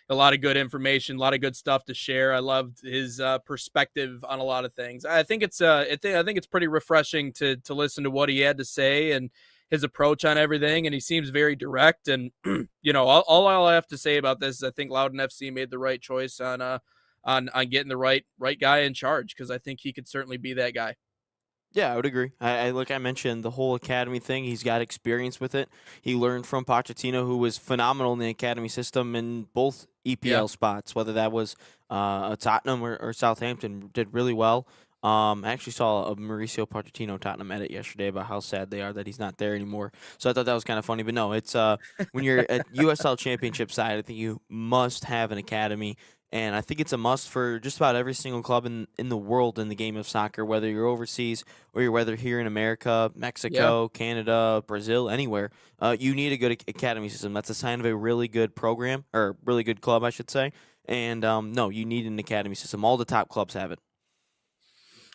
lot of good information, a lot of good stuff to share. I loved his perspective on a lot of things. I think it's pretty refreshing to listen to what he had to say and his approach on everything, and he seems very direct. And all I'll have to say about this is I think Loudoun FC made the right choice on getting the right guy in charge, because I think he could certainly be that guy. Yeah, I would agree. I like I mentioned, the whole academy thing, he's got experience with it. He learned from Pochettino, who was phenomenal in the academy system in both EPL spots, whether that was Tottenham or Southampton, did really well. I actually saw a Mauricio Pochettino Tottenham edit yesterday about how sad they are that he's not there anymore. So I thought that was kind of funny. But no, it's when you're at USL Championship side, I think you must have an academy. And I think it's a must for just about every single club in the world in the game of soccer, whether you're overseas or whether here in America, Mexico, Canada, Brazil, anywhere. You need a good academy system. That's a sign of a really good program, or really good club, I should say. And no, you need an academy system. All the top clubs have it.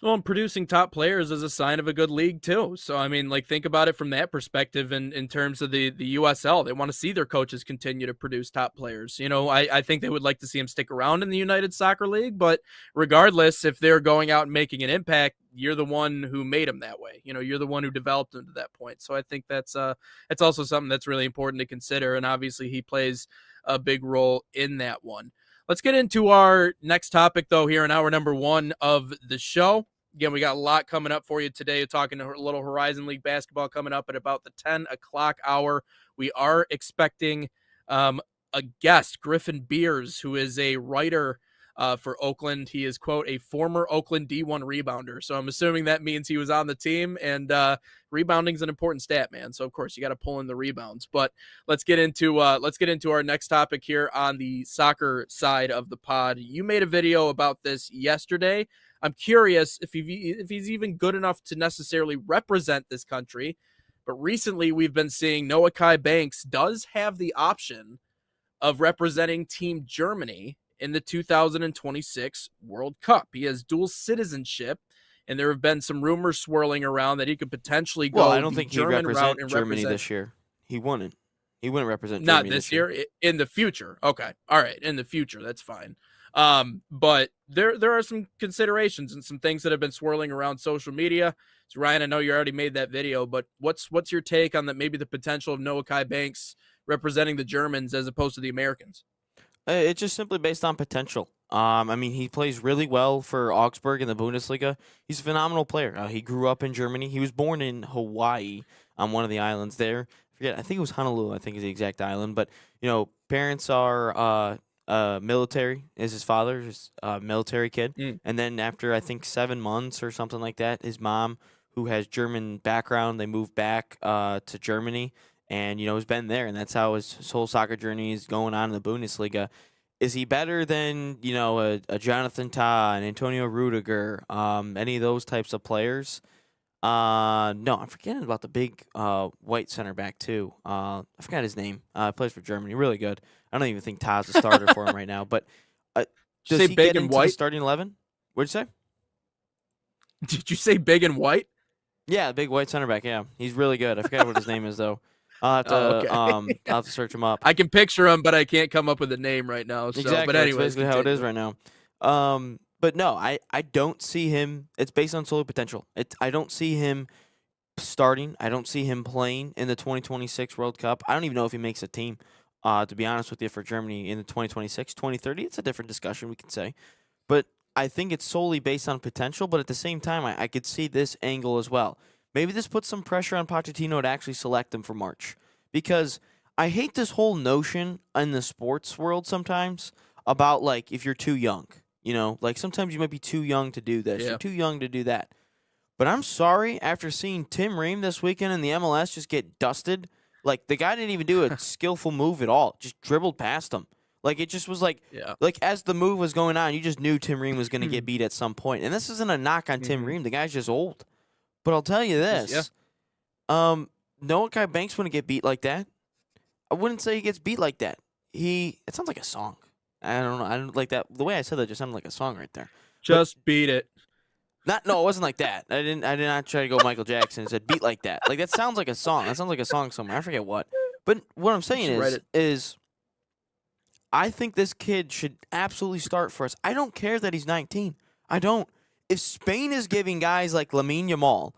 Well, and producing top players is a sign of a good league too. So, I mean, think about it from that perspective. And in terms of the USL, they want to see their coaches continue to produce top players. I think they would like to see them stick around in the United Soccer League. But regardless, if they're going out and making an impact, you're the one who made them that way. You're the one who developed them to that point. So I think that's also something that's really important to consider. And obviously, he plays a big role in that one. Let's get into our next topic, though, here in hour number 1 of the show. Again, we got a lot coming up for you today. We're talking a little Horizon League basketball coming up at about the 10 o'clock hour. We are expecting a guest, Griffin Beers, who is a writer for Oakland. He is, quote, a former Oakland D1 rebounder. So I'm assuming that means he was on the team, and rebounding is an important stat, man. So of course you got to pull in the rebounds. But let's get into our next topic here on the soccer side of the pod. You made a video about this yesterday. I'm curious if he's even good enough to necessarily represent this country. But recently we've been seeing Noah Kai Banks does have the option of representing Team Germany in the 2026 World Cup. He has dual citizenship, and there have been some rumors swirling around that he could potentially go. Well, I don't think he'd represent Germany this year. He wouldn't. He wouldn't represent Germany this year. In the future. Okay. All right. In the future, that's fine. But there are some considerations and some things that have been swirling around social media. So Ryan, I know you already made that video, but what's your take on maybe the potential of Noah Kai Banks representing the Germans as opposed to the Americans? It's just simply based on potential. I mean, he plays really well for Augsburg in the Bundesliga. He's a phenomenal player. He grew up in Germany. He was born in Hawaii on one of the islands there. I think it was Honolulu, I think is the exact island. But, parents are military, is his father, is a military kid. And then after, I think, 7 months or something like that, his mom, who has German background, they moved back to Germany. And, has been there, and that's how his whole soccer journey is going on in the Bundesliga. Is he better than, a Jonathan Tah, an Antonio Rudiger, any of those types of players? No, I'm forgetting about the big white center back, too. I forgot his name. Plays for Germany. Really good. I don't even think Tah's a starter for him right now. But does he big get and into white? The starting 11? What'd you say? Did you say big and white? Yeah, big white center back, yeah. He's really good. I forgot what his name is, though. I'll have to I'll have to search him up. I can picture him, but I can't come up with a name right now. So, Exactly. But anyways, That's basically how it is right now. But no, I don't see him. It's based on solely potential. I don't see him starting. I don't see him playing in the 2026 World Cup. I don't even know if he makes a team, to be honest with you, for Germany in the 2026, 2030. It's a different discussion, we could say. But I think it's solely based on potential. But at the same time, I could see this angle as well. Maybe this puts some pressure on Pochettino to actually select him for March. Because I hate this whole notion in the sports world sometimes about, if you're too young. Sometimes you might be too young to do this. Yeah. You're too young to do that. But I'm sorry, after seeing Tim Ream this weekend in the MLS just get dusted, the guy didn't even do a skillful move at all. Just dribbled past him. It just was as the move was going on, you just knew Tim Ream was going to get beat at some point. And this isn't a knock on Tim Ream. The guy's just old. But I'll tell you this. Noah Kai Banks wouldn't get beat like that. I wouldn't say he gets beat like that. It sounds like a song. I don't know. I don't like that. The way I said that just sounded like a song right there. Just beat it. No, it wasn't like that. I did not try to go Michael Jackson and said beat like that. Like that sounds like a song. That sounds like a song somewhere. I forget what. But what I'm saying should write is I think this kid should absolutely start for us. I don't care that he's 19. I don't. If Spain is giving guys like Lamine Yamal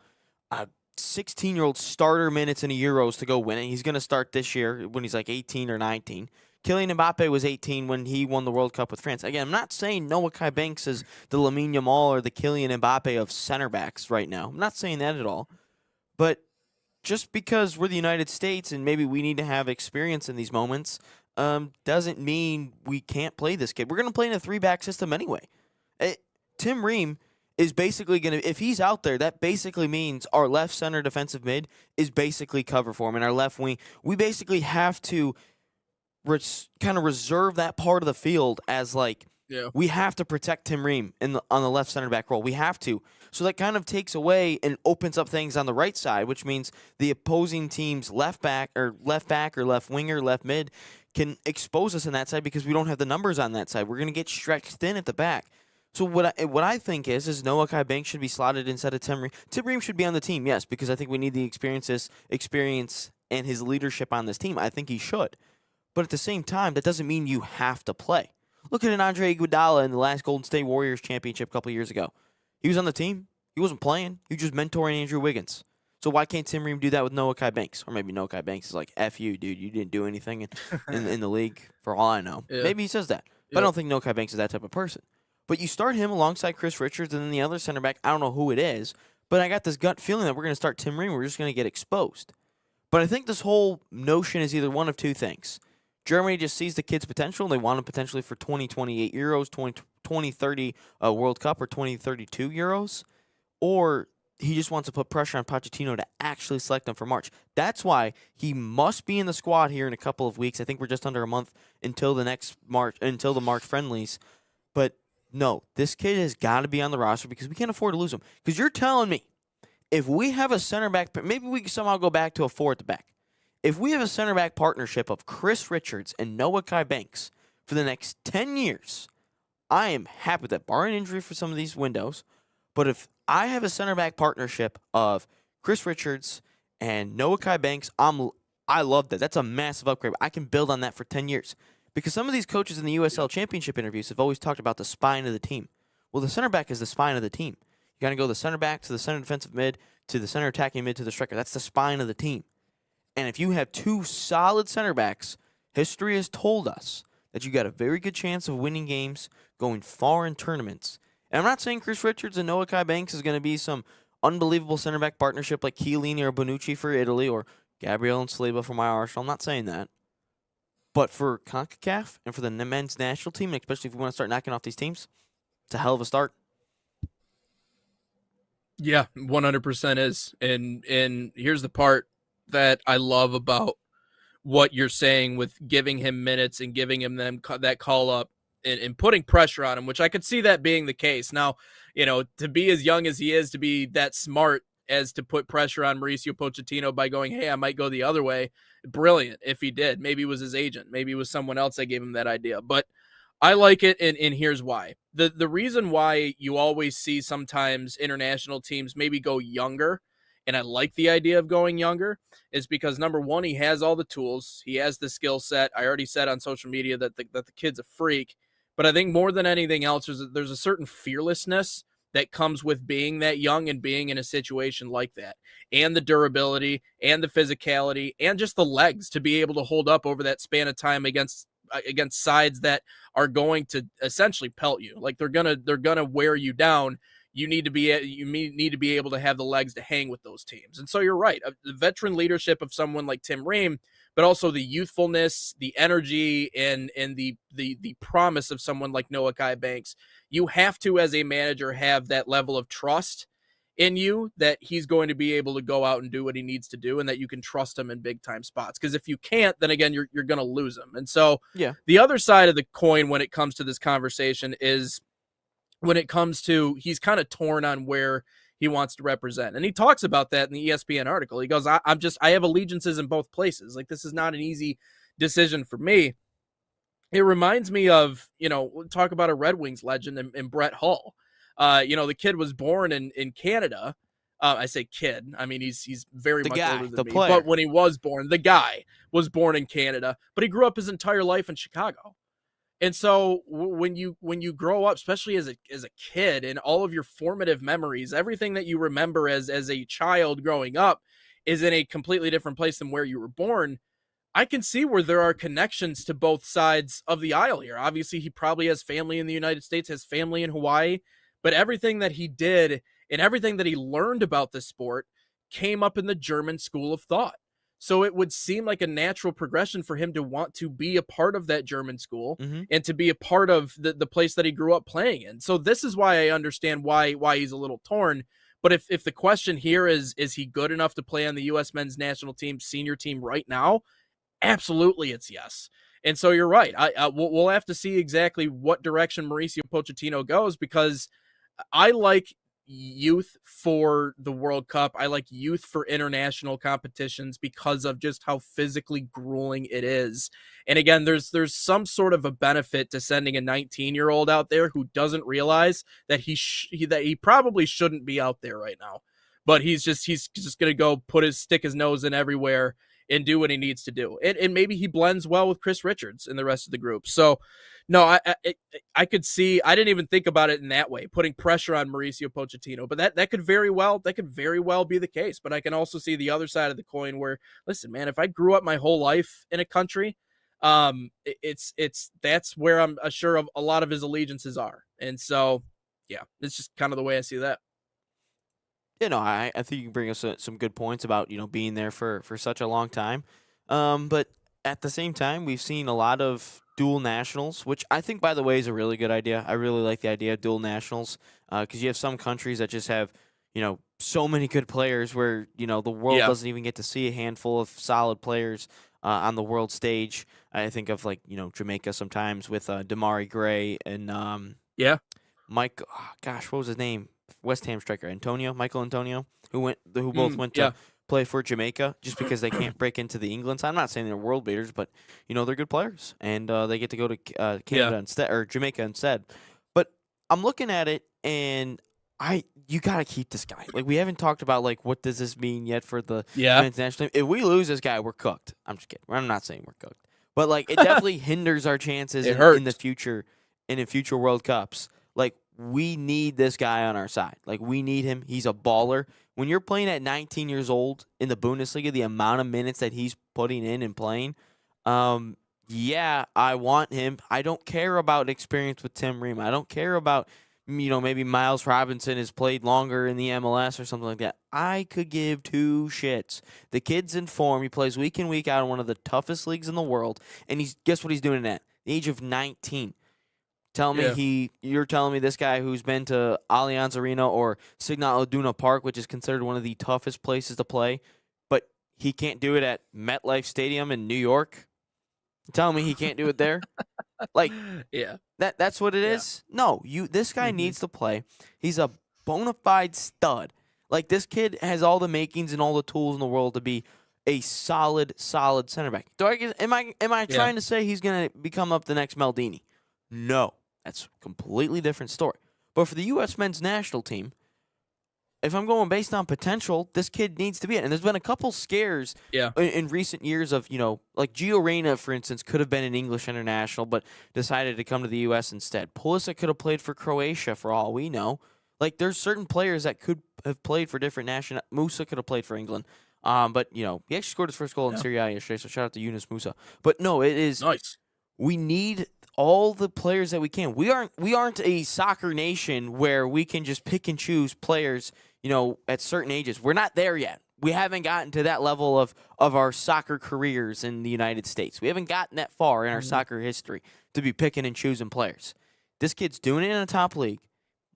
16-year-old starter minutes in the Euros to go win it, he's going to start this year when he's like 18 or 19. Kylian Mbappe was 18 when he won the World Cup with France. Again, I'm not saying Noah Kai Banks is the Lamine Yamal or the Kylian Mbappe of center backs right now. I'm not saying that at all. But just because we're the United States and maybe we need to have experience in these moments doesn't mean we can't play this kid. We're going to play in a 3-back system anyway. Tim Ream is basically going to, if he's out there, that basically means our left center defensive mid is basically cover for him, and our left wing, we basically have to kind of reserve that part of the field as like, we have to protect Tim Ream on the left center back role. We have to. So that kind of takes away and opens up things on the right side, which means the opposing team's left back or left winger, left mid can expose us on that side because we don't have the numbers on that side. We're going to get stretched thin at the back. So what I think is Noah Kai Banks should be slotted instead of Tim Ream. Tim Ream should be on the team, yes, because I think we need the experience and his leadership on this team. I think he should. But at the same time, that doesn't mean you have to play. Look at an Andre Iguodala in the last Golden State Warriors championship a couple years ago. He was on the team. He wasn't playing. He was just mentoring Andrew Wiggins. So why can't Tim Ream do that with Noah Kai Banks? Or maybe Noah Kai Banks is like, F you, dude. You didn't do anything in the league for all I know. Yeah. Maybe he says that. But I don't think Noah Kai Banks is that type of person. But you start him alongside Chris Richards and then the other center back, I don't know who it is, but I got this gut feeling that we're going to start Tim Ream. We're just going to get exposed. But I think this whole notion is either one of two things. Germany just sees the kid's potential, and they want him potentially for 2028 Euros, 2030 World Cup, or 2032 Euros. Or he just wants to put pressure on Pochettino to actually select him for March. That's why he must be in the squad here in a couple of weeks. I think we're just under a month until the March friendlies. But no, this kid has got to be on the roster because we can't afford to lose him. Because you're telling me, if we have a center back, maybe we can somehow go back to a 4 at the back. If we have a center back partnership of Chris Richards and Noah Kai Banks for the next 10 years, I am happy with that, barring injury for some of these windows. But if I have a center back partnership of Chris Richards and Noah Kai Banks, I love that. That's a massive upgrade. I can build on that for 10 years. Because some of these coaches in the USL Championship interviews have always talked about the spine of the team. Well, the center back is the spine of the team. You got to go the center back to the center defensive mid to the center attacking mid to the striker. That's the spine of the team. And if you have two solid center backs, history has told us that you got a very good chance of winning games, going far in tournaments. And I'm not saying Chris Richards and Noah Kai Banks is going to be some unbelievable center back partnership like Chiellini or Bonucci for Italy or Gabriel and Saliba for my Arsenal. I'm not saying that. But for CONCACAF and for the men's national team, and especially if we want to start knocking off these teams, it's a hell of a start. Yeah, 100% is. And here's the part that I love about what you're saying with giving him minutes and giving him that call up and putting pressure on him, which I could see that being the case. Now, to be as young as he is, to be that smart as to put pressure on Mauricio Pochettino by going, hey, I might go the other way. Brilliant if he did. Maybe it was his agent. Maybe it was someone else that gave him that idea. But I like it, and here's why. The reason why you always see sometimes international teams maybe go younger, and I like the idea of going younger, is because, number one, he has all the tools. He has the skill set. I already said on social media that the kid's a freak. But I think more than anything else, there's a certain fearlessness that comes with being that young and being in a situation like that, and the durability and the physicality and just the legs to be able to hold up over that span of time against sides that are going to essentially pelt you. Like they're gonna wear you down. You need to be able to have the legs to hang with those teams. And so you're right. The veteran leadership of someone like Tim Ream, but also the youthfulness, the energy, and the promise of someone like Noah Kai Banks. You have to, as a manager, have that level of trust in you that he's going to be able to go out and do what he needs to do, and that you can trust him in big time spots. Because if you can't, then again, you're going to lose him. And so the other side of the coin when it comes to this conversation is when it comes to he's kind of torn on where he wants to represent. And he talks about that in the ESPN article. He goes, I have allegiances in both places. Like, this is not an easy decision for me. it reminds me of, talk about a Red Wings legend in Brett Hull. The kid was born in Canada. I say kid. I mean, he's very The much guy, older than the me. player. But when he was born, the guy was born in Canada, but he grew up his entire life in Chicago. And so when you grow up, especially as a kid, and all of your formative memories, everything that you remember as a child growing up is in a completely different place than where you were born. I can see where there are connections to both sides of the aisle here. Obviously, he probably has family in the United States, has family in Hawaii, but everything that he did and everything that he learned about the sport came up in the German school of thought. So it would seem like a natural progression for him to want to be a part of that German school Mhm. and to be a part of the place that he grew up playing in. So this is why I understand why he's a little torn. But if the question here is he good enough to play on the U.S. men's national team senior team right now? Absolutely, it's yes. And so you're right. We'll have to see exactly what direction Mauricio Pochettino goes, because I like youth for the World Cup. I like youth for international competitions because of just how physically grueling it is. And again, there's some sort of a benefit to sending a 19-year-old out there who doesn't realize that he probably shouldn't be out there right now. But he's just going to go stick his nose in everywhere and do what he needs to do. And maybe he blends well with Chris Richards and the rest of the group. So no, I could see, I didn't even think about it in that way, putting pressure on Mauricio Pochettino, but that could very well be the case. But I can also see the other side of the coin where, listen, man, if I grew up my whole life in a country, that's where I'm sure of a lot of his allegiances are. And so, yeah, it's just kind of the way I see that. I think you bring us some good points about being there for such a long time, but at the same time, we've seen a lot of dual nationals, which I think, by the way, is a really good idea. I really like the idea of dual nationals because you have some countries that just have so many good players where the world doesn't even get to see a handful of solid players on the world stage. I think of Jamaica sometimes with Damari Gray and Mike. Oh, gosh, what was his name? West Ham striker Michael Antonio, who both went to play for Jamaica just because they can't break into the England side. I'm not saying they're world beaters, but they're good players, and they get to go to Canada instead, or Jamaica instead. But I'm looking at it, and you gotta keep this guy. Like, we haven't talked about what does this mean yet for the men's national team. If we lose this guy, we're cooked. I'm just kidding. I'm not saying we're cooked, but it definitely hinders our chances in the future, in future World Cups. We need this guy on our side. We need him. He's a baller. When you're playing at 19 years old in the Bundesliga, the amount of minutes that he's putting in and playing, I want him. I don't care about experience with Tim Ream. I don't care about, maybe Miles Robinson has played longer in the MLS or something like that. I could give two shits. The kid's in form. He plays week in, week out in one of the toughest leagues in the world. And guess what he's doing at the age of 19. You're telling me this guy who's been to Allianz Arena or Signal Iduna Park, which is considered one of the toughest places to play, but he can't do it at MetLife Stadium in New York? You're telling me he can't do it there? That's what it is? No, this guy needs to play. He's a bona fide stud. This kid has all the makings and all the tools in the world to be a solid center back. Am I trying to say he's going to become up the next Maldini? No. That's a completely different story. But for the U.S. men's national team, if I'm going based on potential, this kid needs to be it. And there's been a couple scares in recent years of, Gio Reyna, for instance, could have been an English international, but decided to come to the U.S. instead. Pulisic could have played for Croatia for all we know. There's certain players that could have played for different national. Musa could have played for England. But, he actually scored his first goal in Serie A yesterday, so shout out to Yunus Musa. But no, it is nice. We need all the players that we can. We aren't a soccer nation where we can just pick and choose players, at certain ages. We're not there yet. We haven't gotten to that level of our soccer careers in the United States. We haven't gotten that far in our soccer history to be picking and choosing players. This kid's doing it in a top league.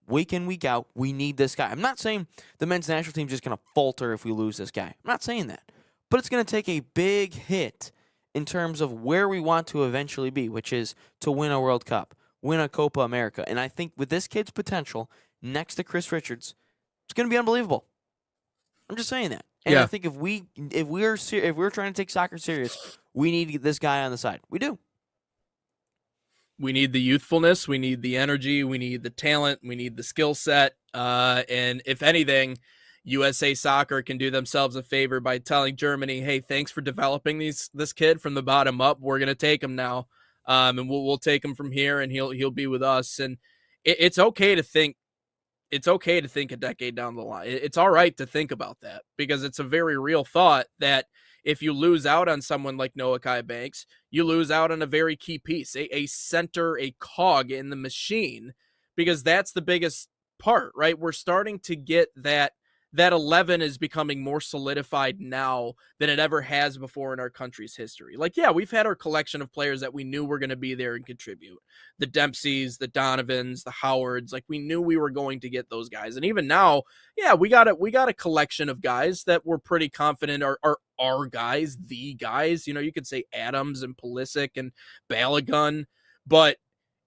Week in, week out, we need this guy. I'm not saying the men's national team's just going to falter if we lose this guy. I'm not saying that. But it's going to take a big hit in terms of where we want to eventually be, which is to win a World Cup, win a Copa America. And I think with this kid's potential, next to Chris Richards, it's going to be unbelievable. I'm just saying that. And I think if we're trying to take soccer serious, we need to get this guy on the side. We do. We need the youthfulness, we need the energy, we need the talent, we need the skill set. And if anything, USA Soccer can do themselves a favor by telling Germany, "Hey, thanks for developing this kid from the bottom up. We're gonna take him now, and we'll take him from here, and he'll be with us." And it's okay to think. It's okay to think a decade down the line. It's all right to think about that because it's a very real thought that if you lose out on someone like Noah Kai Banks, you lose out on a very key piece, a center, a cog in the machine, because that's the biggest part, right? We're starting to get that 11 is becoming more solidified now than it ever has before in our country's history. Like, yeah, we've had our collection of players that we knew were going to be there and contribute. The Dempseys, the Donovans, the Howards, like we knew we were going to get those guys. And even now, yeah, we got a collection of guys that we're pretty confident are our guys, the guys. You know, you could say Adams and Pulisic and Balogun, but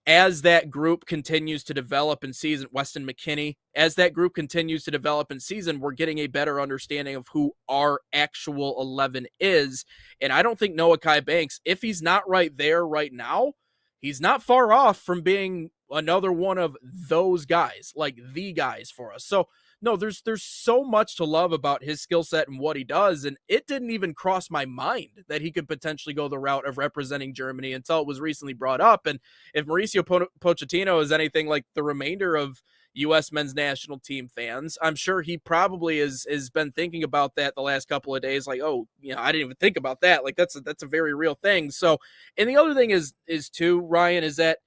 as that group continues to develop in season, Weston McKennie, as that group continues to develop in season, we're getting a better understanding of who our actual 11 is. And I don't think Noah Kai Banks, if he's not right there right now, he's not far off from being another one of those guys, like the guys for us. So no, there's so much to love about his skill set and what he does, and it didn't even cross my mind that he could potentially go the route of representing Germany until it was recently brought up. And if Mauricio Pochettino is anything like the remainder of U.S. men's national team fans, I'm sure he probably has been thinking about that the last couple of days. Like, oh, you know, I didn't even think about that. Like that's a very real thing. So, and the other thing is too, Ryan, is that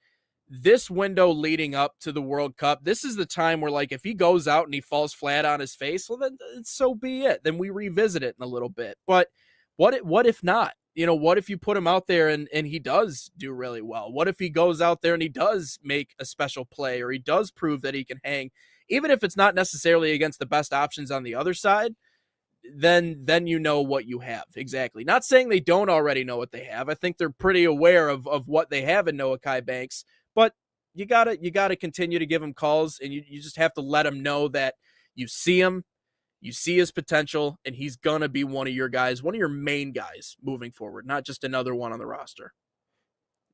this window leading up to the World Cup, this is the time where, like, if he goes out and he falls flat on his face, well, then so be it. Then we revisit it in a little bit. But what if not? You know, what if you put him out there and he does do really well? What if he goes out there and he does make a special play, or he does prove that he can hang, even if it's not necessarily against the best options on the other side? Then you know what you have. Exactly. Not saying they don't already know what they have. I think they're pretty aware of what they have in Noah Kai Banks. But you gotta continue to give him calls, and you just have to let him know that you see him, you see his potential, and he's gonna be one of your guys, one of your main guys moving forward, not just another one on the roster.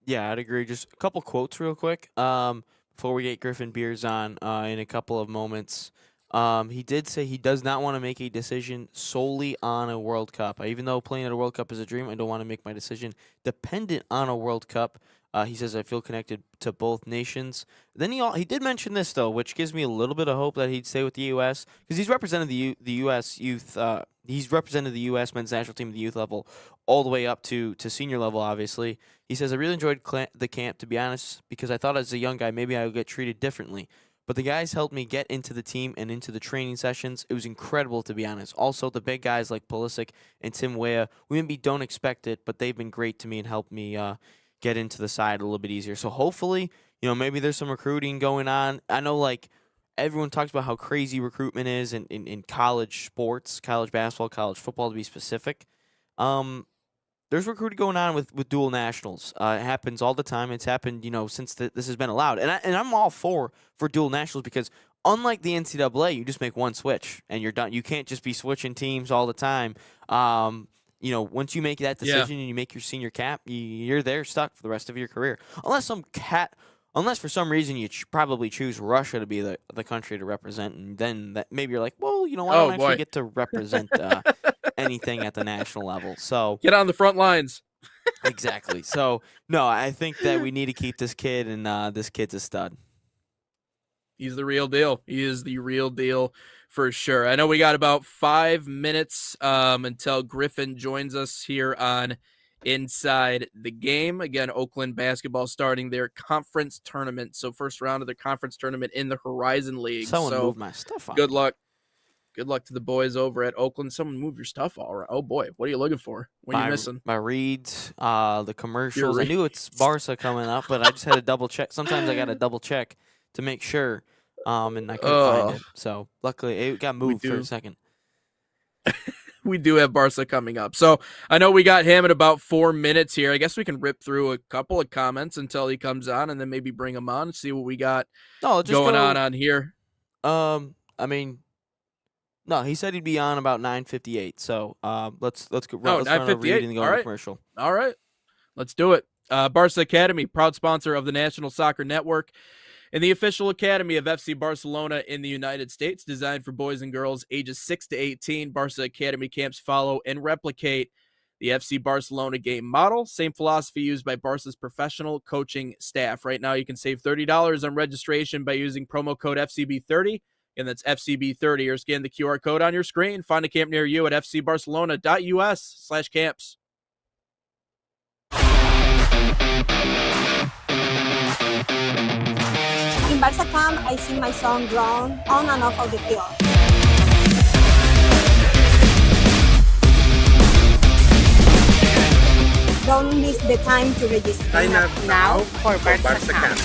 Yeah, I'd agree. Just a couple quotes real quick. Before we get Griffin Beers on in a couple of moments. He did say he does not want to make a decision solely on a World Cup. Even though playing at a World Cup is a dream, I don't want to make my decision dependent on a World Cup. He says, I feel connected to both nations. Then he did mention this, though, which gives me a little bit of hope that he'd stay with the U.S. because he's represented the U.S. youth. He's represented the U.S. men's national team at the youth level all the way up to senior level, obviously. He says, I really enjoyed the camp, to be honest, because I thought as a young guy maybe I would get treated differently. But the guys helped me get into the team and into the training sessions. It was incredible, to be honest. Also, the big guys like Pulisic and Tim Weah, we maybe don't expect it, but they've been great to me and helped me get into the side a little bit easier. So hopefully, maybe there's some recruiting going on. I know, like, everyone talks about how crazy recruitment is in college sports, college basketball, college football, to be specific. There's recruiting going on with dual nationals. It happens all the time. It's happened, since this has been allowed. And I'm all for dual nationals because unlike the NCAA, you just make one switch and you're done. You can't just be switching teams all the time. Once you make that decision and you make your senior cap, you're there stuck for the rest of your career. Unless for some reason you probably choose Russia to be the country to represent, and then that maybe you're like, well, I don't actually get to represent anything at the national level. So get on the front lines. Exactly. So no, I think that we need to keep this kid, and this kid's a stud. He's the real deal. He is the real deal for sure. I know we got about 5 minutes until Griffin joins us here on Inside the Game. Again, Oakland basketball starting their conference tournament. So first round of their conference tournament in the Horizon League. Someone moved my stuff on. Good luck. Good luck to the boys over at Oakland. Someone move your stuff all right. Oh boy, what are you looking for? What are you missing? My reads, the commercials. I knew it's Barca coming up, but I just had to double check. Sometimes I got to double check to make sure. And I couldn't find it. So luckily it got moved for a second. We do have Barca coming up. So I know we got him in about 4 minutes here. I guess we can rip through a couple of comments until he comes on and then maybe bring him on and see what we got going on here. No, he said he'd be on about 9:58. So let's go. Oh, 9:58. And go All to right. commercial. All right. Let's do it. Barca Academy, proud sponsor of the National Soccer Network and the official academy of FC Barcelona in the United States, designed for boys and girls ages 6 to 18. Barca Academy camps follow and replicate the FC Barcelona game model. Same philosophy used by Barca's professional coaching staff. Right now, you can save $30 on registration by using promo code FCB30. And that's FCB30, or scan the QR code on your screen. Find a camp near you at fcbarcelona.us/camps. In Barca camp, I see my son grown on and off of the field. Don't miss the time to register. Sign up now for Barca camp.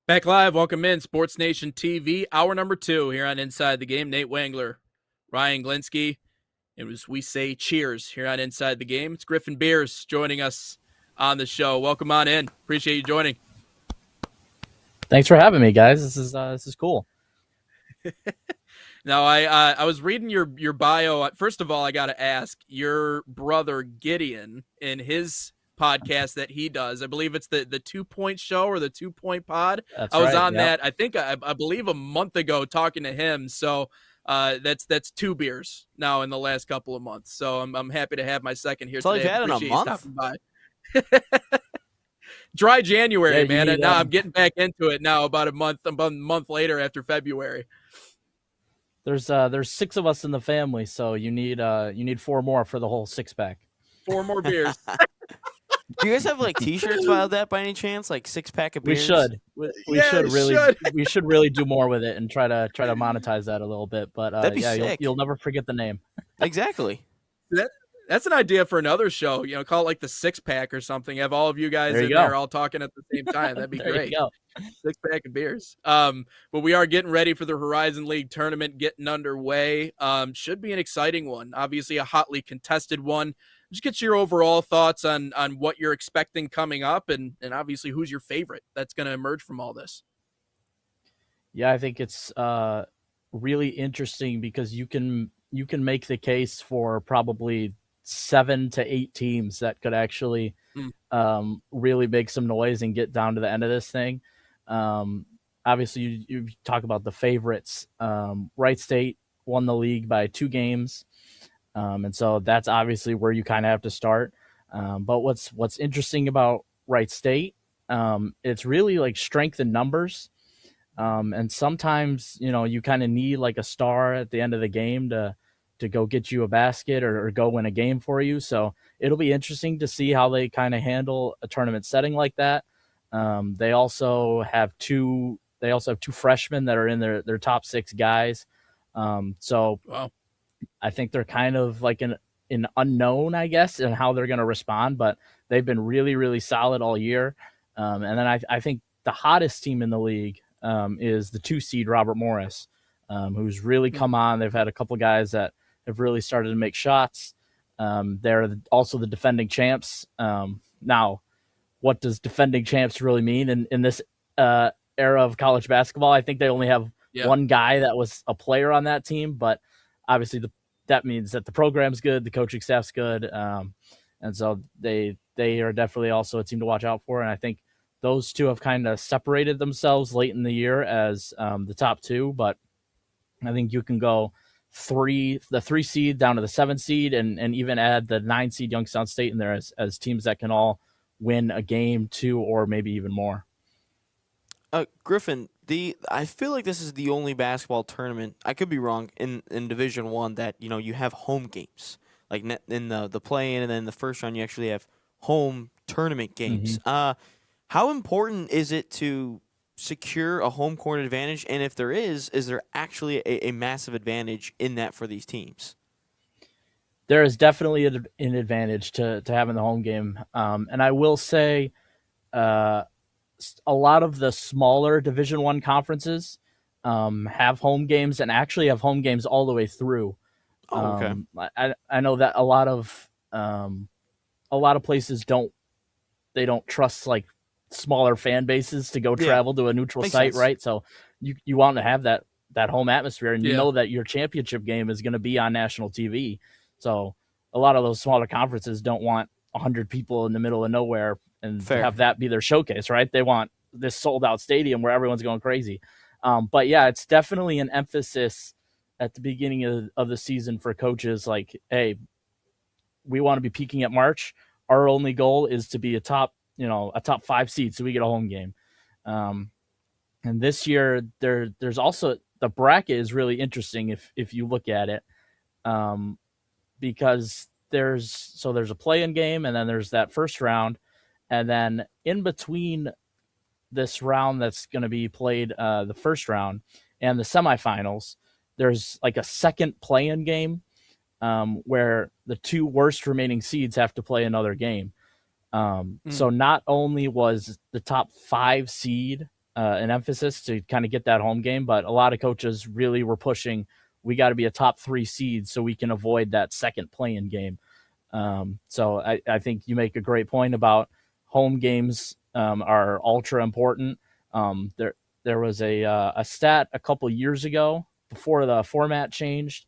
Back live, welcome in Sports Nation TV, hour number 2 here on Inside the Game. Nate Wangler, Ryan Glinsky, and as we say, cheers here on Inside the Game. It's Griffin Beers joining us on the show. Welcome on in. Appreciate you joining. Thanks for having me, guys. This is cool. Now, I was reading your bio. First of all, I got to ask, your brother Gideon in his podcast that he does, I believe it's the 2 Point Show or the 2 Point Pod. That's I was right, on yep. that, I think I believe a month ago talking to him. So that's 2 beers now in the last couple of months. So I'm happy to have my second here That's all today. you've had in a Appreciate you month? stopping by. Dry January, Yeah, man. And need, now I'm getting back into it now about a month later after February. There's 6 of us in the family, so you need 4 more for the whole 6-pack. 4 more beers. Do you guys have like T-shirts about that by any chance? Like 6-pack of We beers? should. Yeah, We should really do more with it and try to monetize that a little bit. But That'd be yeah, sick. you'll never forget the name. Exactly. That's an idea for another show. Call it like the 6-pack or something. Have all of you guys There you in go. there all talking at the same time. That'd be There great. you go. 6-pack of beers. But we are getting ready for the Horizon League tournament getting underway. Should be an exciting one. Obviously a hotly contested one. Just get your overall thoughts on what you're expecting coming up, and obviously who's your favorite that's going to emerge from all this. Yeah, I think it's really interesting because you can make the case for probably 7 to 8 teams that could actually really make some noise and get down to the end of this thing. Obviously, you talk about the favorites. Wright State won the league by 2 games. And so that's obviously where you kind of have to start. But what's interesting about Wright State, it's really like strength in numbers. And sometimes, you kind of need like a star at the end of the game to go get you a basket or go win a game for you. So it'll be interesting to see how they kind of handle a tournament setting like that. They also have 2 freshmen that are in their top 6 guys. So Wow. I think they're kind of like an unknown, I guess, in how they're going to respond, but they've been really, really solid all year. And then I think the hottest team in the league is the 2 seed Robert Morris, who's really come on. They've had a couple guys that have really started to make shots. They're also the defending champs. Now, what does defending champs really mean in this era of college basketball? I think they only have one guy that was a player on that team, but obviously that means that the program's good, the coaching staff's good, and so they are definitely also a team to watch out for. And I think those 2 have kind of separated themselves late in the year as the top 2, but I think you can go the 3 seed down to the 7 seed, and even add the 9 seed Youngstown State in there as teams that can all win a game, 2, or maybe even more. Griffin, I feel like this is the only basketball tournament, I could be wrong, in Division I that you have home games. Like in the play-in and then the first round, you actually have home tournament games. Mm-hmm. How important is it to secure a home court advantage? And if there is there actually a massive advantage in that for these teams? There is definitely an advantage to having the home game. And I will say a lot of the smaller Division I conferences have home games and actually have home games all the way through. Oh, okay. I know that a lot of places don't trust like smaller fan bases to go travel to a neutral Makes site, sense. right? So you want to have that home atmosphere, and you know that your championship game is going to be on national TV. So a lot of those smaller conferences don't want 100 people in the middle of nowhere and have that be their showcase, right? They want this sold out stadium where everyone's going crazy. But yeah, it's definitely an emphasis at the beginning of the season for coaches. Like, hey, we want to be peaking at March. Our only goal is to be a top 5 seed, so we get a home game. And this year, there's also the bracket is really interesting if you look at it, because there's a play-in game, and then there's that first round, and then in between this round that's going to be played, the first round and the semifinals, there's like a second play-in game where the 2 worst remaining seeds have to play another game. So not only was the top 5 seed an emphasis to kind of get that home game, but a lot of coaches really were pushing, we got to be a top 3 seed so we can avoid that second play-in game. So I think you make a great point about home games are ultra important. There was a stat a couple years ago before the format changed.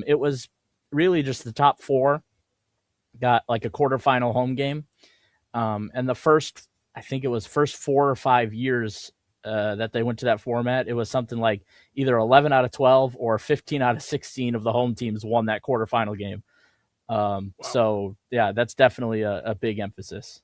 It was really just the top 4 got like a quarterfinal home game. And I think it was first 4 or 5 years that they went to that format, it was something like either 11 out of 12 or 15 out of 16 of the home teams won that quarterfinal game. Wow. So yeah, that's definitely a big emphasis.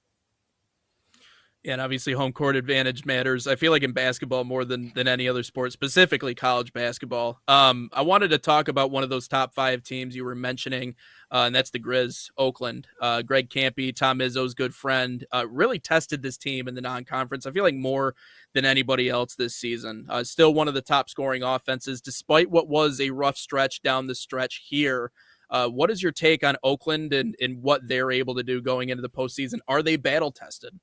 Yeah, and obviously home court advantage matters. I feel like in basketball more than any other sport, specifically college basketball. I wanted to talk about one of those top 5 teams you were mentioning, and that's the Grizz, Oakland. Greg Kampe, Tom Izzo's good friend, really tested this team in the non-conference. I feel like more than anybody else this season. Still one of the top scoring offenses, despite what was a rough stretch down the stretch here. What is your take on Oakland and what they're able to do going into the postseason? Are they battle tested?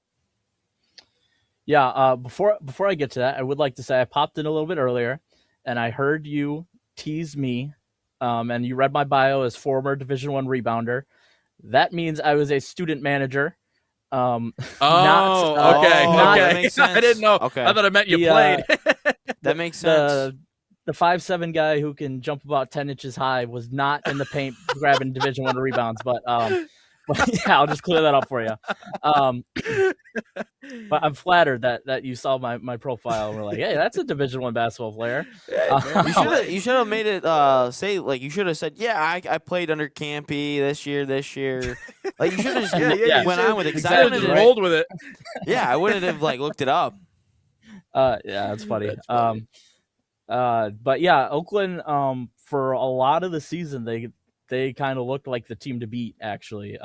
Yeah, before I get to that, I would like to say I popped in a little bit earlier, and I heard you tease me, and you read my bio as former Division I rebounder. That means I was a student manager. Okay. That makes sense. I didn't know. Okay. I thought I meant you played. That makes sense. The 5'7" guy who can jump about 10 inches high was not in the paint grabbing Division I rebounds, but yeah, I'll just clear that up for you. But I'm flattered that you saw my profile and were like, hey, that's a Division I basketball player. You should have made it say, like, you should have said, yeah, I played under Kampe this year. Like, you should have just went on with it. Exactly. Just rolled with it. Yeah, I wouldn't have like looked it up. Yeah, that's funny. But yeah, Oakland, for a lot of the season, they kind of looked like the team to beat, actually.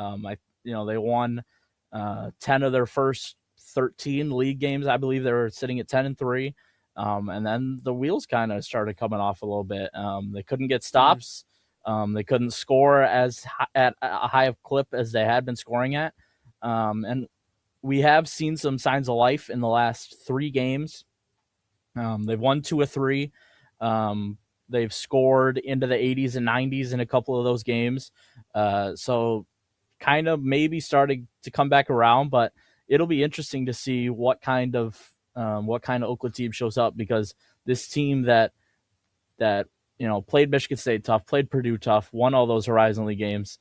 They won 10 of their first 13 league games. I believe they were sitting at 10-3. And then the wheels kind of started coming off a little bit. They couldn't get stops. They couldn't score at a high of clip as they had been scoring at. And we have seen some signs of life in the last 3 games. They've won 2 of 3. They've scored into the 80s and 90s in a couple of those games. So kind of maybe starting to come back around, but it'll be interesting to see what kind of Oakland team shows up, because this team that played Michigan State tough, played Purdue tough, won all those Horizon League games,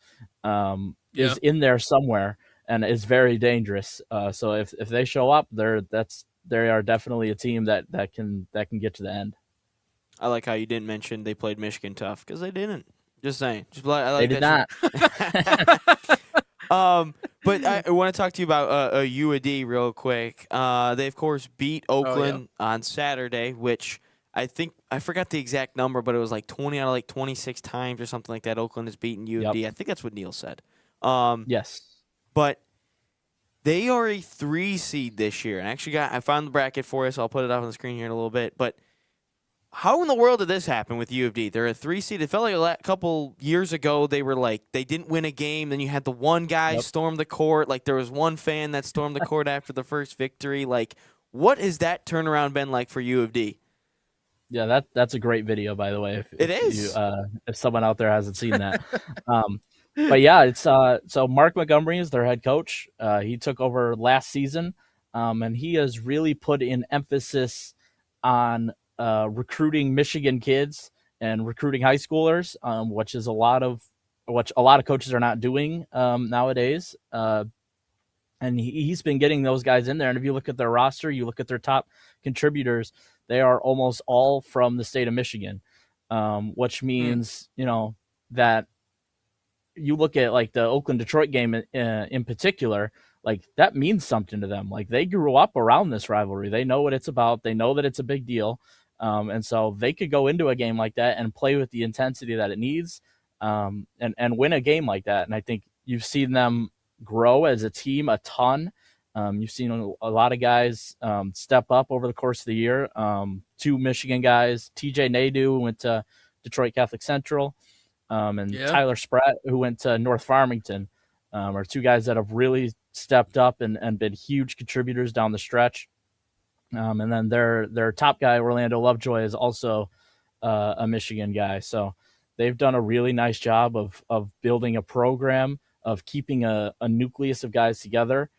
is in there somewhere and is very dangerous. So if they show up, they are definitely a team that can get to the end. I like how you didn't mention they played Michigan tough, because they didn't. Just saying. I like They did that not. But I want to talk to you about UAD real quick. They, of course, beat Oakland on Saturday, which I think – I forgot the exact number, but it was like 20 out of like 26 times or something like that Oakland has beaten UAD. Yep. I think that's what Neil said. Yes. But they are a 3 seed this year. And I found the bracket for you, so I'll put it up on the screen here in a little bit. But how in the world did this happen with U of D? They're a 3 seed. It felt like a couple years ago they were like they didn't win a game. Then you had the one guy storm the court. Like there was one fan that stormed the court after the first victory. Like what has that turnaround been like for U of D? Yeah, that's a great video, by the way. If someone out there hasn't seen that. But yeah, it's so Mark Montgomery is their head coach. He took over last season, and he has really put in emphasis on recruiting Michigan kids and recruiting high schoolers, which is a lot of coaches are not doing nowadays. And he's been getting those guys in there. And if you look at their roster, you look at their top contributors, they are almost all from the state of Michigan, which means that you look at like the Oakland-Detroit game in particular, like that means something to them. Like they grew up around this rivalry. They know what it's about. They know that it's a big deal. And so they could go into a game like that and play with the intensity that it needs and win a game like that. And I think you've seen them grow as a team a ton. You've seen a lot of guys step up over the course of the year. 2 Michigan guys, TJ Nadeau, who went to Detroit Catholic Central, and Tyler Spratt, who went to North Farmington, are 2 guys that have really stepped up and been huge contributors down the stretch. And then their top guy, Orlando Lovejoy, is also a Michigan guy. So they've done a really nice job of building a program, of keeping a nucleus of guys together.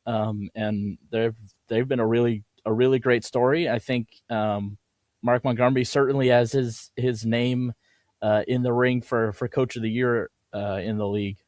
And they've been a really great story. I think Mark Montgomery certainly has his name in the ring for Coach of the Year in the league.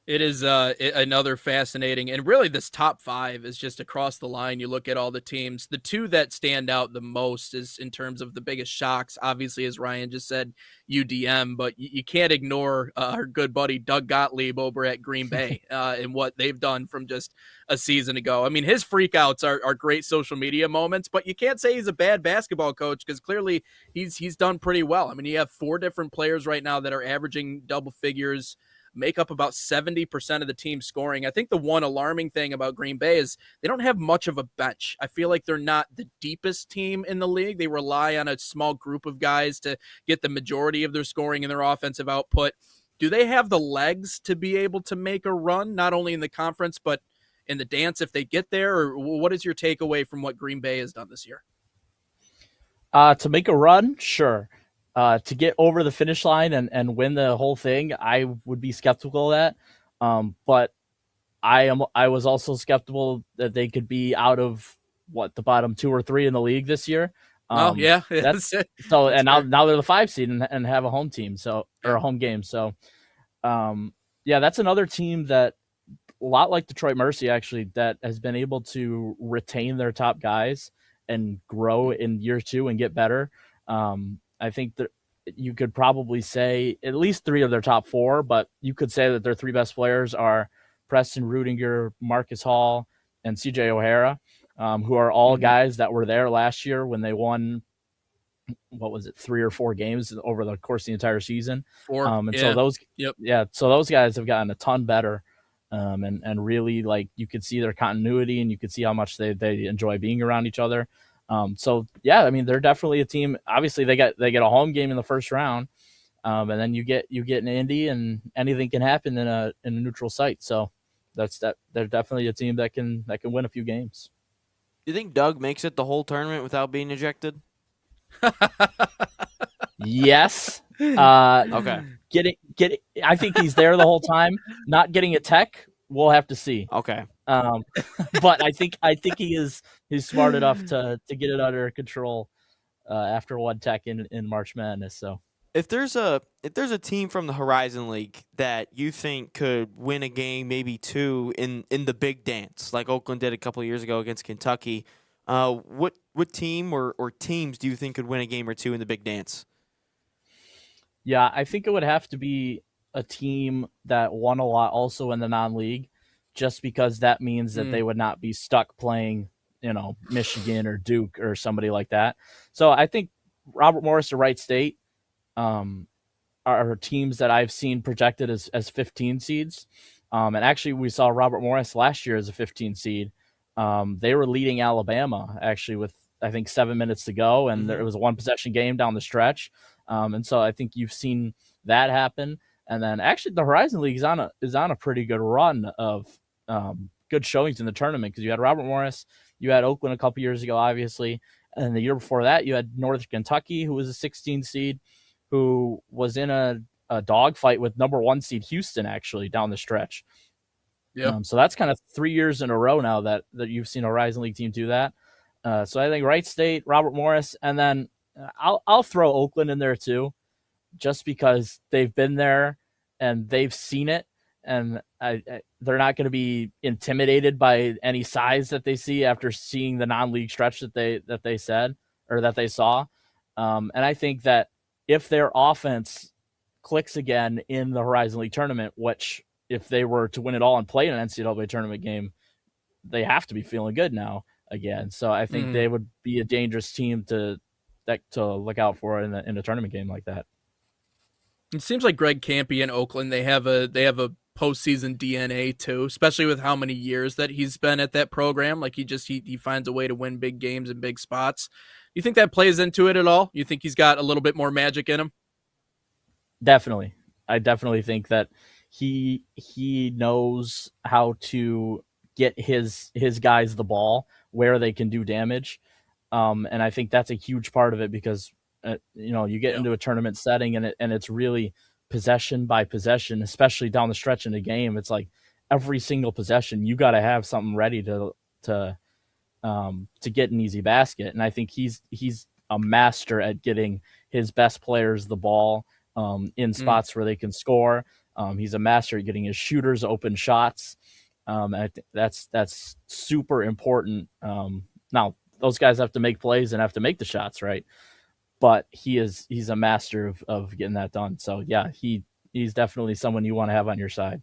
It is another fascinating, and really this top 5 is just across the line. You look at all the teams. The 2 that stand out the most is in terms of the biggest shocks, obviously, as Ryan just said, UDM, but you can't ignore our good buddy Doug Gottlieb over at Green Bay and what they've done from just a season ago. I mean, his freakouts are great social media moments, but you can't say he's a bad basketball coach because clearly he's done pretty well. I mean, you have 4 different players right now that are averaging double figures, make up about 70% of the team scoring. I think the one alarming thing about Green Bay is they don't have much of a bench. I feel like they're not the deepest team in the league. They rely on a small group of guys to get the majority of their scoring and their offensive output. Do they have the legs to be able to make a run, not only in the conference, but in the dance if they get there? Or what is your takeaway from what Green Bay has done this year? To make a run, sure. To get over the finish line and win the whole thing, I would be skeptical of that. But I was also skeptical that they could be out of the bottom 2 or 3 in the league this year. Yeah. That's so. And now they're the 5 seed and have a home team, or a home game. So, that's another team that a lot like Detroit Mercy actually that has been able to retain their top guys and grow in year 2 and get better. I think that you could probably say at least 3 of their top 4, but you could say that their 3 best players are Preston Rudinger, Marcus Hall, and CJ O'Hara, who are all guys that were there last year when they won, 3 or 4 games over the course of the entire season. 4. So those guys have gotten a ton better. And really, like, you could see their continuity and you could see how much they enjoy being around each other. I mean, they're definitely a team. Obviously, they get a home game in the first round, and then you get an Indy, and anything can happen in a neutral site. So they're definitely a team that can win a few games. Do you think Doug makes it the whole tournament without being ejected? Yes. Okay. I think he's there the whole time. Not getting a tech, we'll have to see. Okay. But I think he's smart enough to get it under control after one tech in March Madness. So if there's a team from the Horizon League that you think could win a game, maybe 2 in the big dance, like Oakland did a couple of years ago against Kentucky, what what team or teams do you think could win a game or two in the Big Dance? Yeah, I think it would have to be a team that won a lot also in the non-league, just because that means that they would not be stuck playing, Michigan or Duke or somebody like that. So I think Robert Morris or Wright State are teams that I've seen projected as 15 seeds. And actually, we saw Robert Morris last year as a 15 seed. They were leading Alabama, actually, with, I think, 7 minutes to go, and there was a one-possession game down the stretch. And so I think you've seen that happen. And then actually the Horizon League is on a pretty good run of good showings in the tournament, because you had Robert Morris, you had Oakland a couple years ago, obviously, and the year before that you had Northern Kentucky, who was a 16 seed, who was in a dogfight with number 1 seed Houston, actually, down the stretch. Yeah. So that's kind of 3 years in a row now that you've seen a Horizon League team do that. So I think Wright State, Robert Morris, and then I'll throw Oakland in there too, just because they've been there and they've seen it, and they're not going to be intimidated by any size that they see after seeing the non-league stretch that they saw. And I think that if their offense clicks again in the Horizon League tournament, which if they were to win it all and play an NCAA tournament game, they have to be feeling good now again. So I think they would be a dangerous team to look out for in a tournament game like that. It seems like Greg Kampe in Oakland, they have a postseason DNA too, especially with how many years that he's been at that program. Like he finds a way to win big games in big spots. You think that plays into it at all? You think he's got a little bit more magic in him? Definitely. I definitely think that he knows how to get his guys the ball where they can do damage. And I think that's a huge part of it, because you get into a tournament setting and it's really possession by possession, especially down the stretch in the game. It's like every single possession you got to have something ready to get an easy basket. And I think he's a master at getting his best players the ball in spots where they can score. He's a master at getting his shooters open shots. I think that's super important. Now those guys have to make plays and have to make the shots, right? But he's a master of getting that done. So yeah, he's definitely someone you want to have on your side.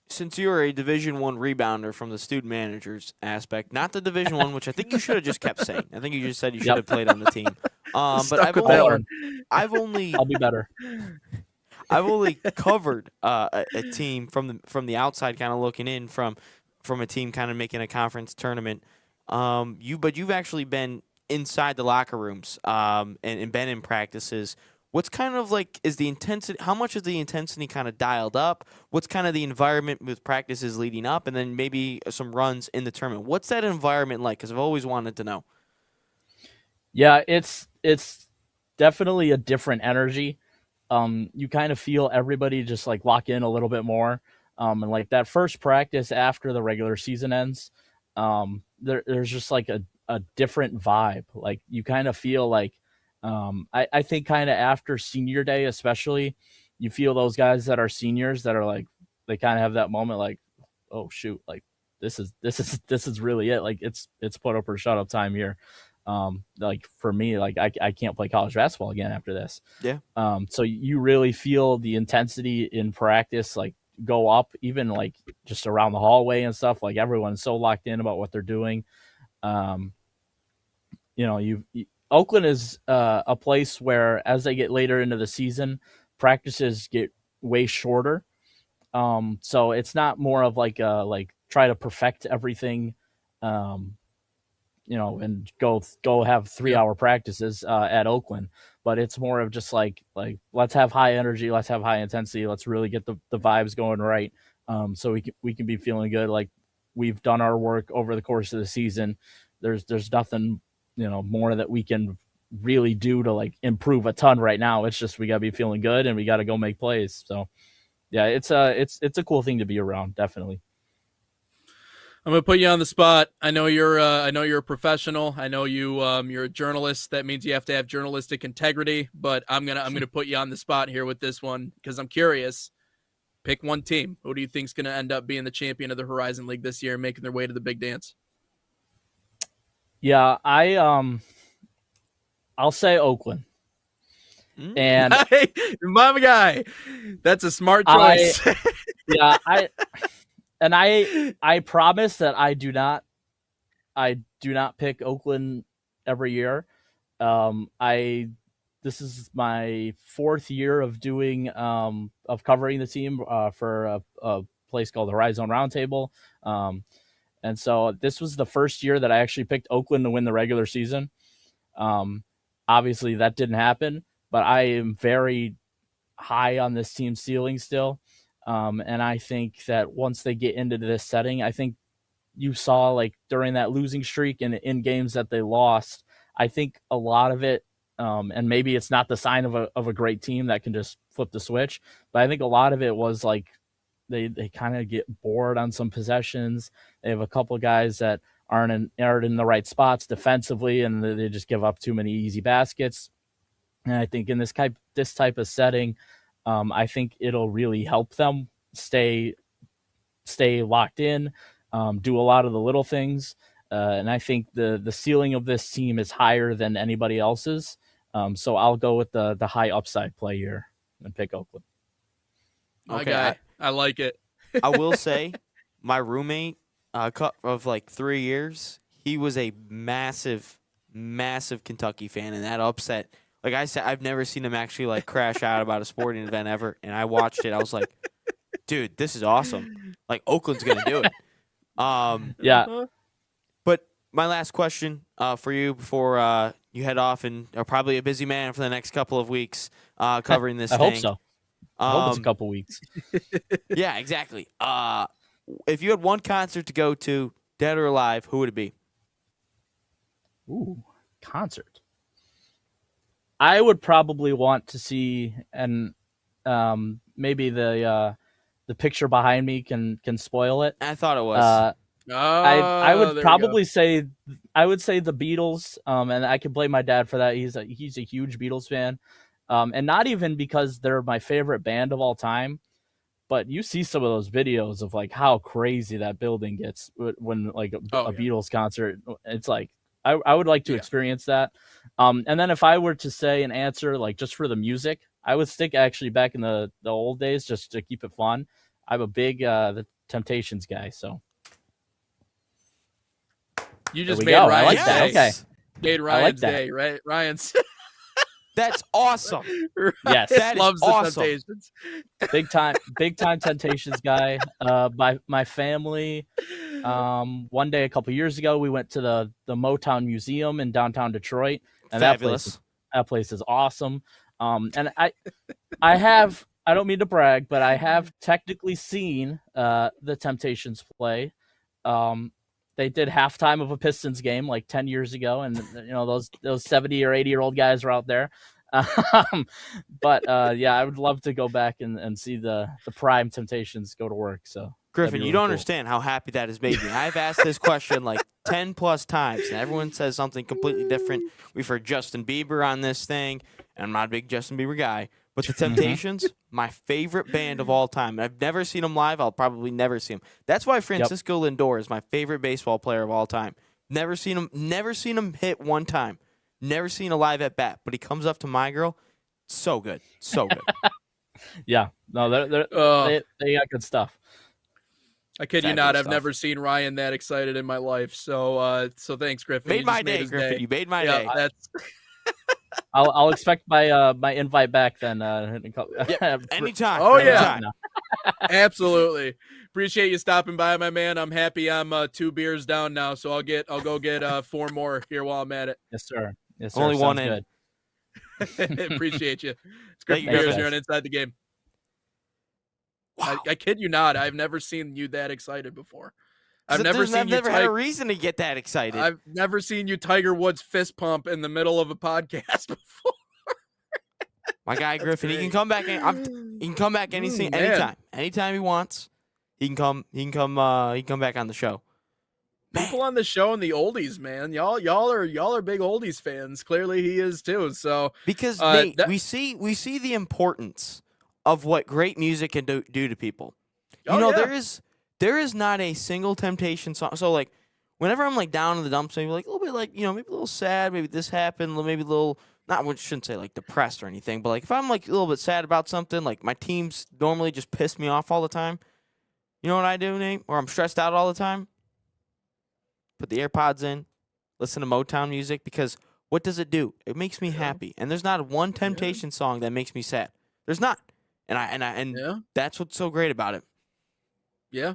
Since you're a Division I rebounder from the student manager's aspect, not the Division I, which I think you should have just kept saying. I think you just said you should have played on the team. But I'll be better. I've only covered a team from the outside, kind of looking in from a team kind of making a conference tournament. But you've actually been inside the locker rooms and been in practices. What's kind of like is the intensity? How much is the intensity kind of dialed up? What's kind of the environment with practices leading up, and then maybe some runs in the tournament? What's that environment like? Because I've always wanted to know. Yeah, it's definitely a different energy. You kind of feel everybody just like lock in a little bit more. And like that first practice after the regular season ends, there's just like a different vibe. Like you kind of feel like, I think kind of after senior day, especially, you feel those guys that are seniors that are like, they kind of have that moment like, oh shoot, like this is really it. Like it's put up or shut up time here. Like for me, like I can't play college basketball again after this. Yeah. So you really feel the intensity in practice, like go up, even like just around the hallway and stuff. Like everyone's so locked in about what they're doing. Oakland is a place where, as they get later into the season, practices get way shorter. So it's not more of like try to perfect everything, and go have 3-hour practices at Oakland. But it's more of just like let's have high energy, let's have high intensity, let's really get the vibes going right, so we can be feeling good. Like we've done our work over the course of the season. There's nothing more that we can really do to like improve a ton right now. It's just we gotta be feeling good and we gotta go make plays. So yeah, it's a cool thing to be around, definitely. I'm gonna put you on the spot. I know you're a professional. I know you're a journalist. That means you have to have journalistic integrity. But I'm gonna put you on the spot here with this one because I'm curious. Pick one team. Who do you think's gonna end up being the champion of the Horizon League this year and making their way to the big dance? Yeah, I'll say Oakland. Mm. And Hey, my guy, that's a smart I- choice. yeah, I promise that I do not pick Oakland every year. This is my 4th year of doing of covering the team for a place called the Horizon Roundtable. And so this was the first year that I actually picked Oakland to win the regular season. Obviously that didn't happen, but I am very high on this team's ceiling still. And I think that once they get into this setting, I think you saw like during that losing streak and in games that they lost, I think a lot of it, and maybe it's not the sign of a great team that can just flip the switch, but I think a lot of it was like they kind of get bored on some possessions. They have a couple of guys that aren't in the right spots defensively, and they just give up too many easy baskets. And I think in this type of setting, I think it'll really help them stay locked in, do a lot of the little things. And I think the ceiling of this team is higher than anybody else's. So I'll go with the high upside play here and pick Oakland. My Okay, guy, I like it. I will say, my roommate of like 3 years, he was a massive, massive Kentucky fan, and that upset. Like I said, I've never seen him actually like crash out about a sporting event ever, and I watched it. I was like, dude, this is awesome. Like Oakland's gonna do it. Yeah. But my last question for you before you head off and are probably a busy man for the next couple of weeks covering this I thing. hope so. I hope it's a couple weeks. Yeah, exactly. If you had one concert to go to, dead or alive, who would it be? Ooh, concert. I would probably want to see, and maybe the picture behind me can spoil it. I thought it was. I Oh, would there we probably say the Beatles, and I can blame my dad for that. He's a huge Beatles fan, and not even because they're my favorite band of all time, but you see some of those videos of like how crazy that building gets when like a Oh, yeah. Beatles concert. It's like I would like to Yeah. experience that. And then if I were to say an answer like just for the music, I would stick actually back in the old days just to keep it fun. I'm a big the Temptations guy, so. You There just we made go. I Ryan's like that. day. Okay. Made I Ryan's like that. day, right? Ryan's That's awesome. Yes. That is loves awesome. the Temptations. big time Temptations guy. My family. One day a couple years ago, we went to the Motown Museum in downtown Detroit, and Fabulous. that place is awesome. And I don't mean to brag, but I have technically seen the Temptations play. They did halftime of a Pistons game like 10 years ago, and you know those 70 or 80-year-old guys were out there. But yeah, I would love to go back and see the prime Temptations go to work. So Griffin, be you really don't cool. understand how happy that has made me. I've asked this question like 10 plus times, and everyone says something completely different. We've heard Justin Bieber on this thing, and I'm not a big Justin Bieber guy, but the Temptations, my favorite band of all time. I've never seen them live. I'll probably never see them. That's why Francisco Lindor is my favorite baseball player of all time. Never seen him hit one time. Never seen a live at bat, but he comes up to My Girl. So good. So good. Yeah, no, Oh, they got good stuff. I kid you not. Fabulous I've stuff. never seen Ryan that excited in my life. So thanks, Griffin. Made You my just made day, his Griffin. You made my Yeah, day. that's I'll expect my invite back then. Anytime. Oh, yeah. Anytime. absolutely. Appreciate you stopping by, my man. I'm happy I'm 2 beers down now, so I'll go get 4 more here while I'm at it. Yes, sir. Yes, sir. Only one Sounds in. Appreciate you. It's Thank Griffin you, Beers guys. here on Inside the Game. Wow. I kid you not. I've never seen you that excited before. I've never I've seen you never had a reason to get that excited. I've never seen you Tiger Woods fist pump in the middle of a podcast before. My guy Griffin, he can great. come back. He can come back Man. anytime he wants. He can come. He can come back on the show. People on the show and the oldies, man. Y'all are big oldies fans. Clearly he is too. So Because that- we see the importance of what great music can do to people. You Oh, know, yeah. there is not a single Temptation song. So like whenever I'm like down in the dumps, maybe like a little bit like, maybe a little sad, maybe this happened, maybe a little, not, I shouldn't say like depressed or anything, but like if I'm like a little bit sad about something, like my teams normally just piss me off all the time. You know what I do, Nate? Or I'm stressed out all the time? Put the AirPods in, listen to Motown music, because what does it do? It makes me happy. And there's not one Temptation song that makes me sad. There's not. And that's what's so great about it. Yeah.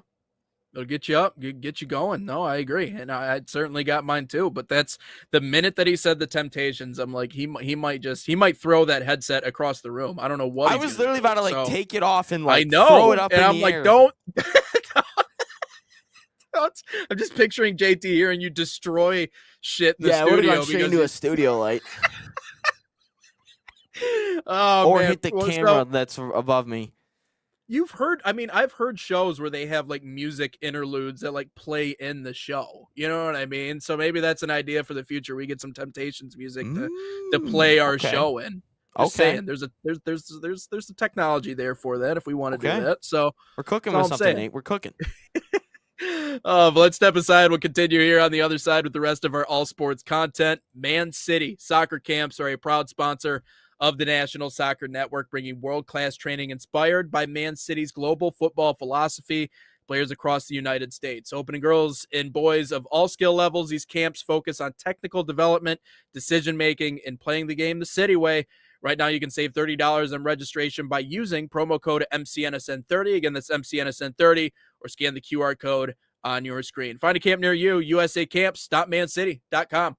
It'll get you up, get you going. No, I agree. And I certainly got mine too. But that's the minute that he said the Temptations, I'm like, he might throw that headset across the room. I don't know what. I was literally about to like take it off and I like know, throw it up and in I'm the like, air. don't. I'm just picturing JT hearing you destroy shit in the it would studio. have gone straight into a studio light. Oh, or man. hit the Well, camera that's above me. I've heard shows where they have like music interludes that like play in the show. You know what I mean? So maybe that's an idea for the future. We get some Temptations music to play our show in. Just saying, there's the technology there for that if we want to do that. So we're cooking with something, Nate. We're cooking. But let's step aside. We'll continue here on the other side with the rest of our all sports content. Man City soccer camps are a proud sponsor of the National Soccer Network, bringing world-class training inspired by Man City's global football philosophy, players across the United States. Opening girls and boys of all skill levels, these camps focus on technical development, decision-making, and playing the game the City way. Right now, you can save $30 on registration by using promo code MCNSN30. Again, that's MCNSN30, or scan the QR code on your screen. Find a camp near you, usacamps.mancity.com.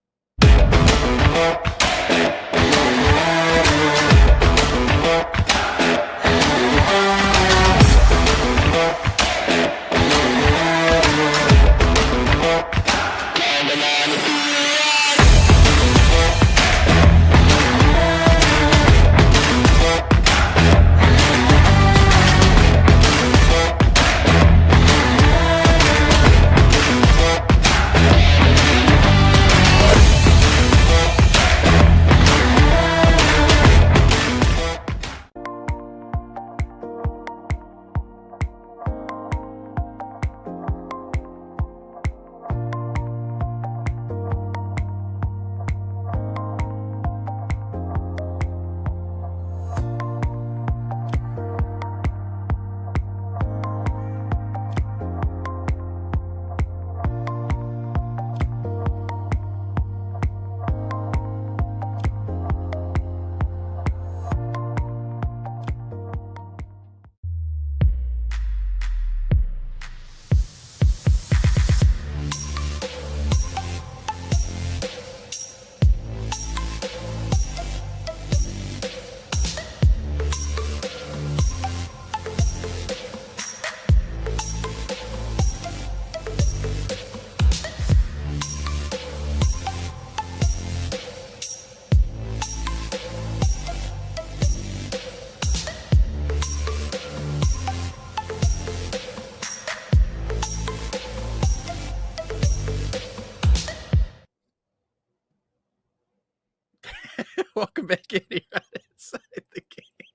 Welcome back in here on Inside the Game.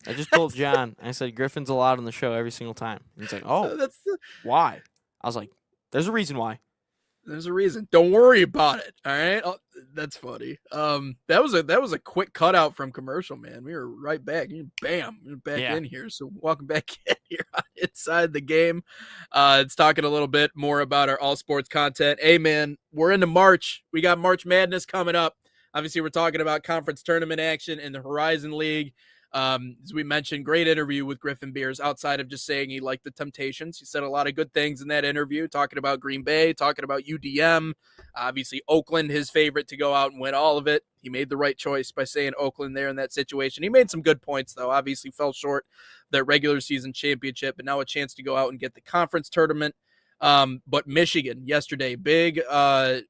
I just told John, I said, Griffin's allowed on the show every single time. And he's like, oh, why? I was like, there's a reason why. There's a reason. Don't worry about it. All right. Oh, that's funny. That was a quick cutout from commercial, man. We were right back. Bam, we're back in here. So welcome back in here on Inside the Game. It's talking a little bit more about our all sports content. Hey, man, we're into March. We got March Madness coming up. Obviously, we're talking about conference tournament action in the Horizon League. As we mentioned, great interview with Griffin Beers. Outside of just saying he liked the Temptations, he said a lot of good things in that interview, talking about Green Bay, talking about UDM. Obviously, Oakland, his favorite to go out and win all of it. He made the right choice by saying Oakland there in that situation. He made some good points, though. Obviously, fell short of that regular season championship, but now a chance to go out and get the conference tournament. But Michigan yesterday, big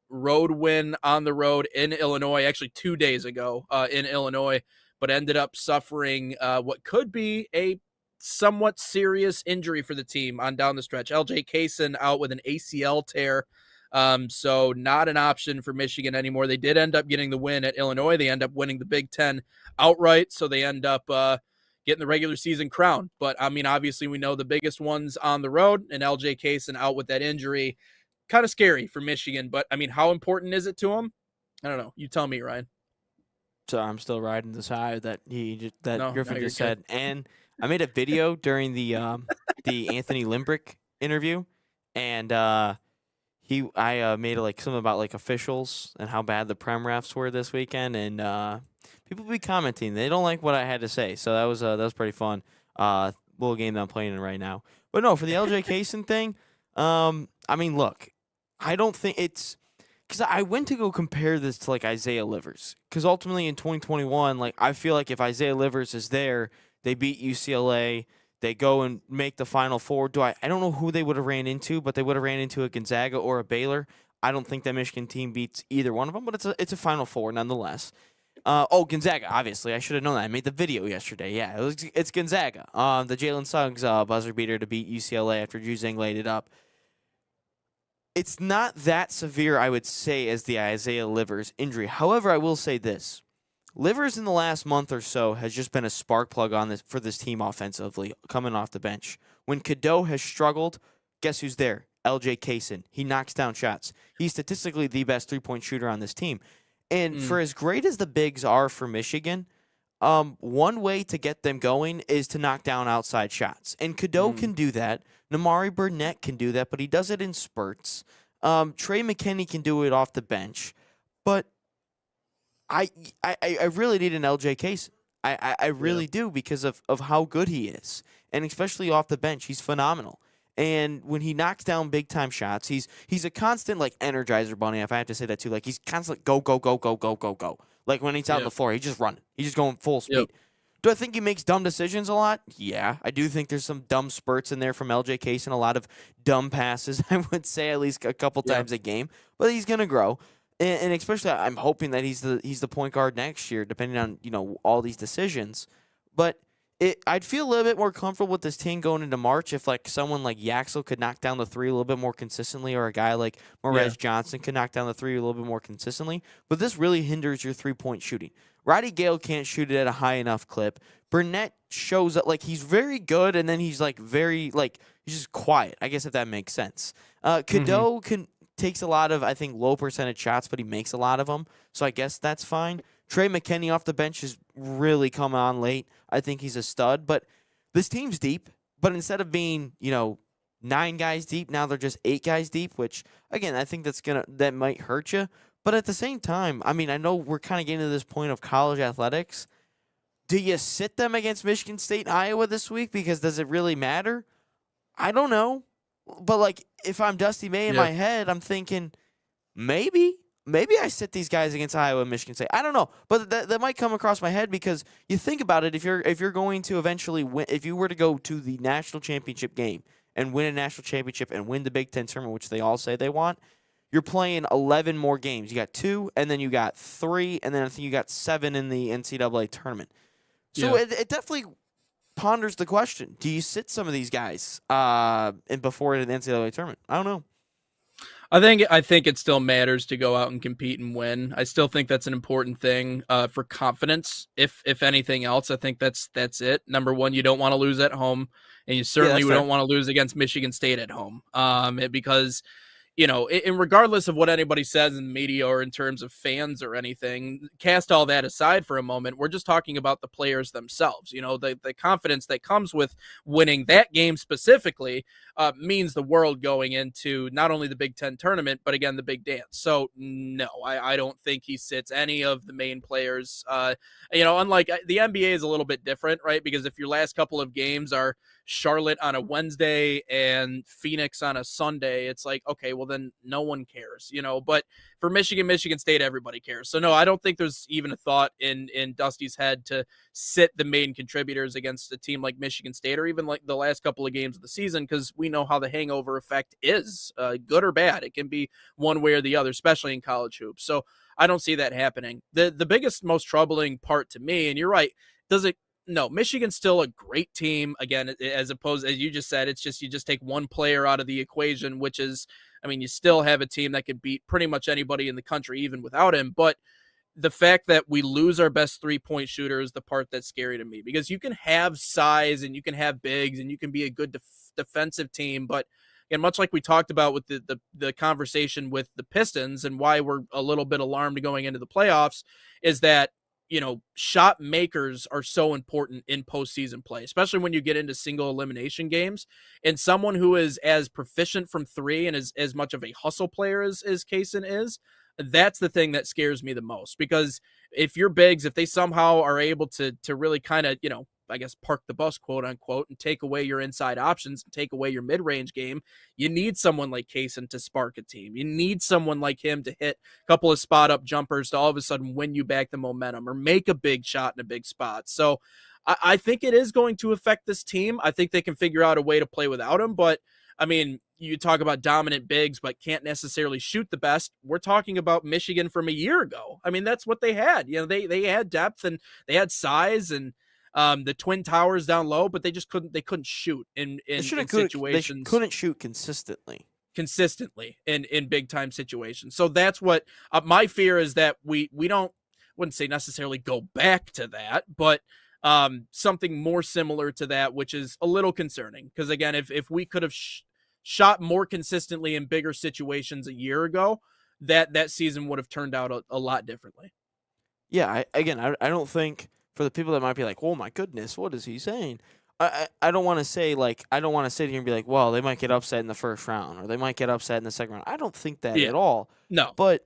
road win on the road in Illinois, actually 2 days ago in Illinois, but ended up suffering what could be a somewhat serious injury for the team on down the stretch. LJ Kaysen out with an ACL tear. So not an option for Michigan anymore. They did end up getting the win at Illinois. They end up winning the Big Ten outright. So they end up getting the regular season crown. But I mean, obviously we know the biggest ones on the road, and LJ Kaysen out with that injury kind of scary for Michigan. But I mean, how important is it to them? I don't know. You tell me, Ryan. So I'm still riding this high that Griffin you're just said. And I made a video during the Anthony Limbrick interview, and I made like something about like officials and how bad the Prem refs were this weekend, and people be commenting they don't like what I had to say. So that was pretty fun. Little game that I'm playing in right now. But no, for the LJ Kaysen thing, I mean, look, I don't think it's because I went to go compare this to like Isaiah Livers, because ultimately in 2021, like I feel like if Isaiah Livers is there, they beat UCLA. They go and make the Final Four. I don't know who they would have ran into, but they would have ran into a Gonzaga or a Baylor. I don't think that Michigan team beats either one of them, but it's a Final Four nonetheless. Gonzaga, obviously. I should have known that. I made the video yesterday. Yeah, it's Gonzaga. The Jalen Suggs buzzer beater to beat UCLA after Juzang laid it up. It's not that severe, I would say, as the Isaiah Livers injury. However, I will say this. Livers in the last month or so has just been a spark plug for this team offensively, coming off the bench. When Cadeau has struggled, guess who's there? LJ Kaysen. He knocks down shots. He's statistically the best three-point shooter on this team. And for as great as the bigs are for Michigan, one way to get them going is to knock down outside shots. And Cadeau can do that. Namari Burnett can do that, but he does it in spurts. Trey McKinney can do it off the bench. But I really need an LJ Kaysen. I really do, because of how good he is. And especially off the bench, he's phenomenal. And when he knocks down big time shots, he's a constant like energizer bunny, if I have to say that too. Like he's constantly go, go, go, go, go, go, go. Like when he's out on the floor, he's just running. He's just going full speed. Do I think he makes dumb decisions a lot? Yeah. I do think there's some dumb spurts in there from LJ Kaysen, a lot of dumb passes, I would say, at least a couple times a game. But he's gonna grow. And especially I'm hoping that he's the point guard next year, depending on, all these decisions. But I'd feel a little bit more comfortable with this team going into March if like someone like Yaxel could knock down the three a little bit more consistently, or a guy like Morez Johnson could knock down the three a little bit more consistently. But this really hinders your 3-point shooting. Roddy Gale can't shoot it at a high enough clip. Burnett shows up like he's very good, and then he's like he's just quiet, I guess, if that makes sense. Cadeau takes a lot of, I think, low percentage shots, but he makes a lot of them. So I guess that's fine. Trey McKinney off the bench has really come on late. I think he's a stud. But this team's deep. But instead of being, 9 guys deep, now they're just 8 guys deep, which, again, I think that might hurt you. But at the same time, I mean, I know we're kind of getting to this point of college athletics. Do you sit them against Michigan State and Iowa this week? Because does it really matter? I don't know. But, like, if I'm Dusty May in my head, I'm thinking maybe I sit these guys against Iowa and Michigan State. I don't know. But that might come across my head, because you think about it, if you're going to eventually win, if you were to go to the national championship game and win a national championship and win the Big Ten tournament, which they all say they want, you're playing 11 more games. You got 2, and then you got 3, and then I think you got 7 in the NCAA tournament. So it definitely ponders the question: do you sit some of these guys before the NCAA tournament? I don't know. I think it still matters to go out and compete and win. I still think that's an important thing for confidence. If anything else, I think that's it. Number one, you don't want to lose at home, and you certainly don't want to lose against Michigan State at home. Because, and regardless of what anybody says in the media or in terms of fans or anything, cast all that aside for a moment. We're just talking about the players themselves. The confidence that comes with winning that game specifically means the world going into not only the Big Ten tournament, but again, the big dance. So no, I don't think he sits any of the main players. Unlike the NBA is a little bit different, right? Because if your last couple of games are Charlotte on a Wednesday and Phoenix on a Sunday, it's like, okay, well then no one cares, but for Michigan State, everybody cares. So no, I don't think there's even a thought in Dusty's head to sit the main contributors against a team like Michigan State, or even like the last couple of games of the season, because we know how the hangover effect is, good or bad. It can be one way or the other, especially in college hoops. So I don't see that happening. The biggest, most troubling part to me, and you're right, no, Michigan's still a great team. Again, as opposed, as you just said, it's just you just take one player out of the equation, which is, I mean, you still have a team that could beat pretty much anybody in the country, even without him. But the fact that we lose our best 3-point shooter is the part that's scary to me, because you can have size and you can have bigs and you can be a good defensive team, but And much like we talked about with the conversation with the Pistons and why we're a little bit alarmed going into the playoffs, is that, shot makers are so important in postseason play, especially when you get into single elimination games. And someone who is as proficient from three and is as much of a hustle player as Kaysen is, that's the thing that scares me the most. Because if your bigs, if they somehow are able to really kind of, I guess, park the bus, quote unquote, and take away your inside options and take away your mid-range game, you need someone like Kaysen to spark a team. You need someone like him to hit a couple of spot-up jumpers to all of a sudden win you back the momentum or make a big shot in a big spot. So I think it is going to affect this team. I think they can figure out a way to play without him, but I mean, you talk about dominant bigs, but can't necessarily shoot the best. We're talking about Michigan from a year ago. I mean, that's what they had. They had depth and they had size and the Twin Towers down low, but they just couldn't shoot in situations. They couldn't shoot consistently in big time situations. So that's what my fear is, that we wouldn't say necessarily go back to that, but something more similar to that, which is a little concerning. Because again, if we could have shot more consistently in bigger situations a year ago, that season would have turned out a lot differently. Yeah, I don't think, for the people that might be like, oh my goodness, what is he saying? I don't want to say, like, I don't want to sit here and be like, well, they might get upset in the first round or they might get upset in the second round. I don't think that at all. No. But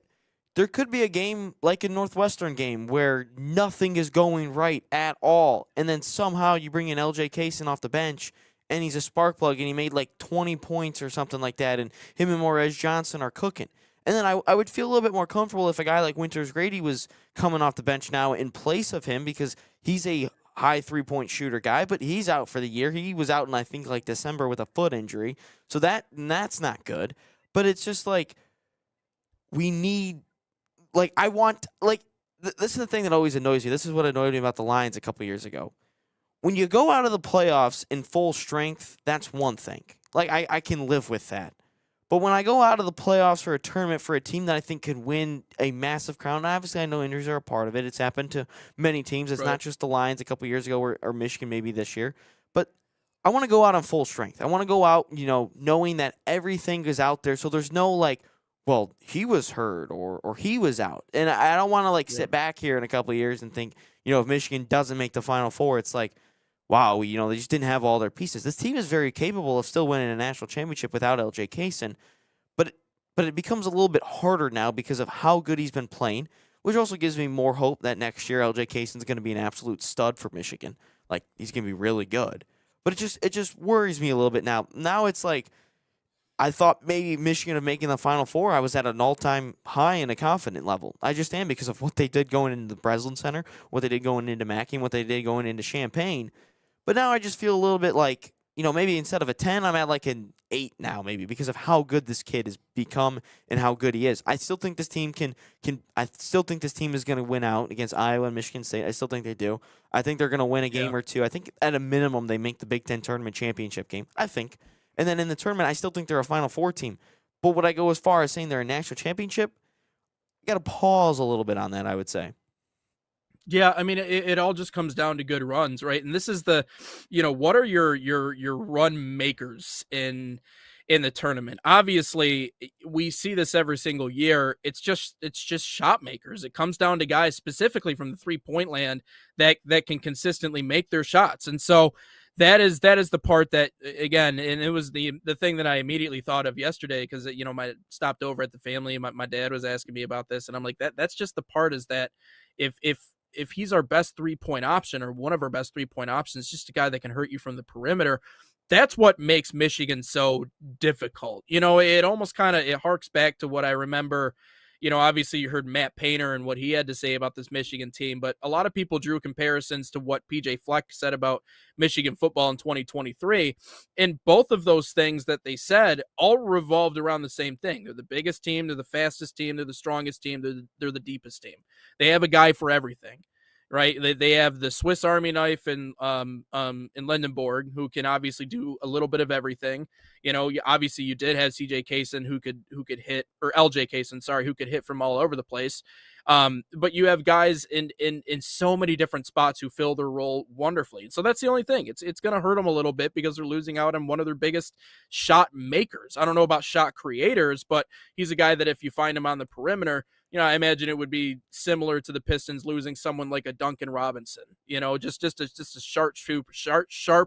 there could be a game like a Northwestern game where nothing is going right at all. And then somehow you bring in LJ Kaysen off the bench and he's a spark plug and he made like 20 points or something like that. And him and Morez Johnson are cooking. And then I would feel a little bit more comfortable if a guy like Winters Grady was coming off the bench now in place of him, because he's a high three-point shooter guy, but he's out for the year. He was out in, I think, like December with a foot injury. So that's not good. But it's just like, we need, like, I want, like, this is the thing that always annoys me. This is what annoyed me about the Lions a couple years ago. When you go out of the playoffs in full strength, that's one thing. Like, I can live with that. But when I go out of the playoffs for a tournament for a team that I think could win a massive crown, and obviously I know injuries are a part of it. It's happened to many teams. It's not just the Lions a couple years ago or Michigan maybe this year. But I want to go out on full strength. I want to go out, knowing that everything is out there. So there's no like, well, he was hurt or he was out. And I don't want to sit back here in a couple of years and think, if Michigan doesn't make the Final Four, it's like, wow, they just didn't have all their pieces. This team is very capable of still winning a national championship without LJ Kaysen, but it becomes a little bit harder now because of how good he's been playing, which also gives me more hope that next year LJ Kaysen's going to be an absolute stud for Michigan. Like, he's going to be really good. But it just worries me a little bit now. Now it's like, I thought maybe Michigan of making the Final Four, I was at an all-time high in a confident level. I just am, because of what they did going into the Breslin Center, what they did going into Mackey, and what they did going into Champaign. But now I just feel a little bit like, maybe instead of a 10, I'm at like an 8 now, maybe, because of how good this kid has become and how good he is. I still think this team I still think this team is going to win out against Iowa and Michigan State. I still think they do. I think they're going to win a game or two. I think at a minimum they make the Big Ten tournament championship game, I think. And then in the tournament, I still think they're a Final Four team. But would I go as far as saying they're a national championship? You got to pause a little bit on that, I would say. Yeah, I mean, it all just comes down to good runs, right? And this is what are your run makers in the tournament? Obviously, we see this every single year. It's just shot makers. It comes down to guys specifically from the 3-point land that can consistently make their shots. And so that is the part that, again, and it was the thing that I immediately thought of yesterday, because I stopped over at the family and my dad was asking me about this, and I'm like, that's just the part, is that if he's our best 3-point option, or one of our best 3-point options, just a guy that can hurt you from the perimeter, that's what makes Michigan so difficult. It almost it harks back to what I remember. Obviously you heard Matt Painter and what he had to say about this Michigan team, but a lot of people drew comparisons to what PJ Fleck said about Michigan football in 2023. And both of those things that they said all revolved around the same thing. They're the biggest team. They're the fastest team. They're the strongest team. They're the deepest team. They have a guy for everything. right? They have the Swiss Army knife in Lindenborg, who can obviously do a little bit of everything. Obviously you did have CJ Kaysen who could hit, or LJ Kaysen, sorry, who could hit from all over the place. But you have guys in so many different spots who fill their role wonderfully. So that's the only thing. It's going to hurt them a little bit because they're losing out on one of their biggest shot makers. I don't know about shot creators, but he's a guy that if you find him on the perimeter, I imagine it would be similar to the Pistons losing someone like a Duncan Robinson, just a sharp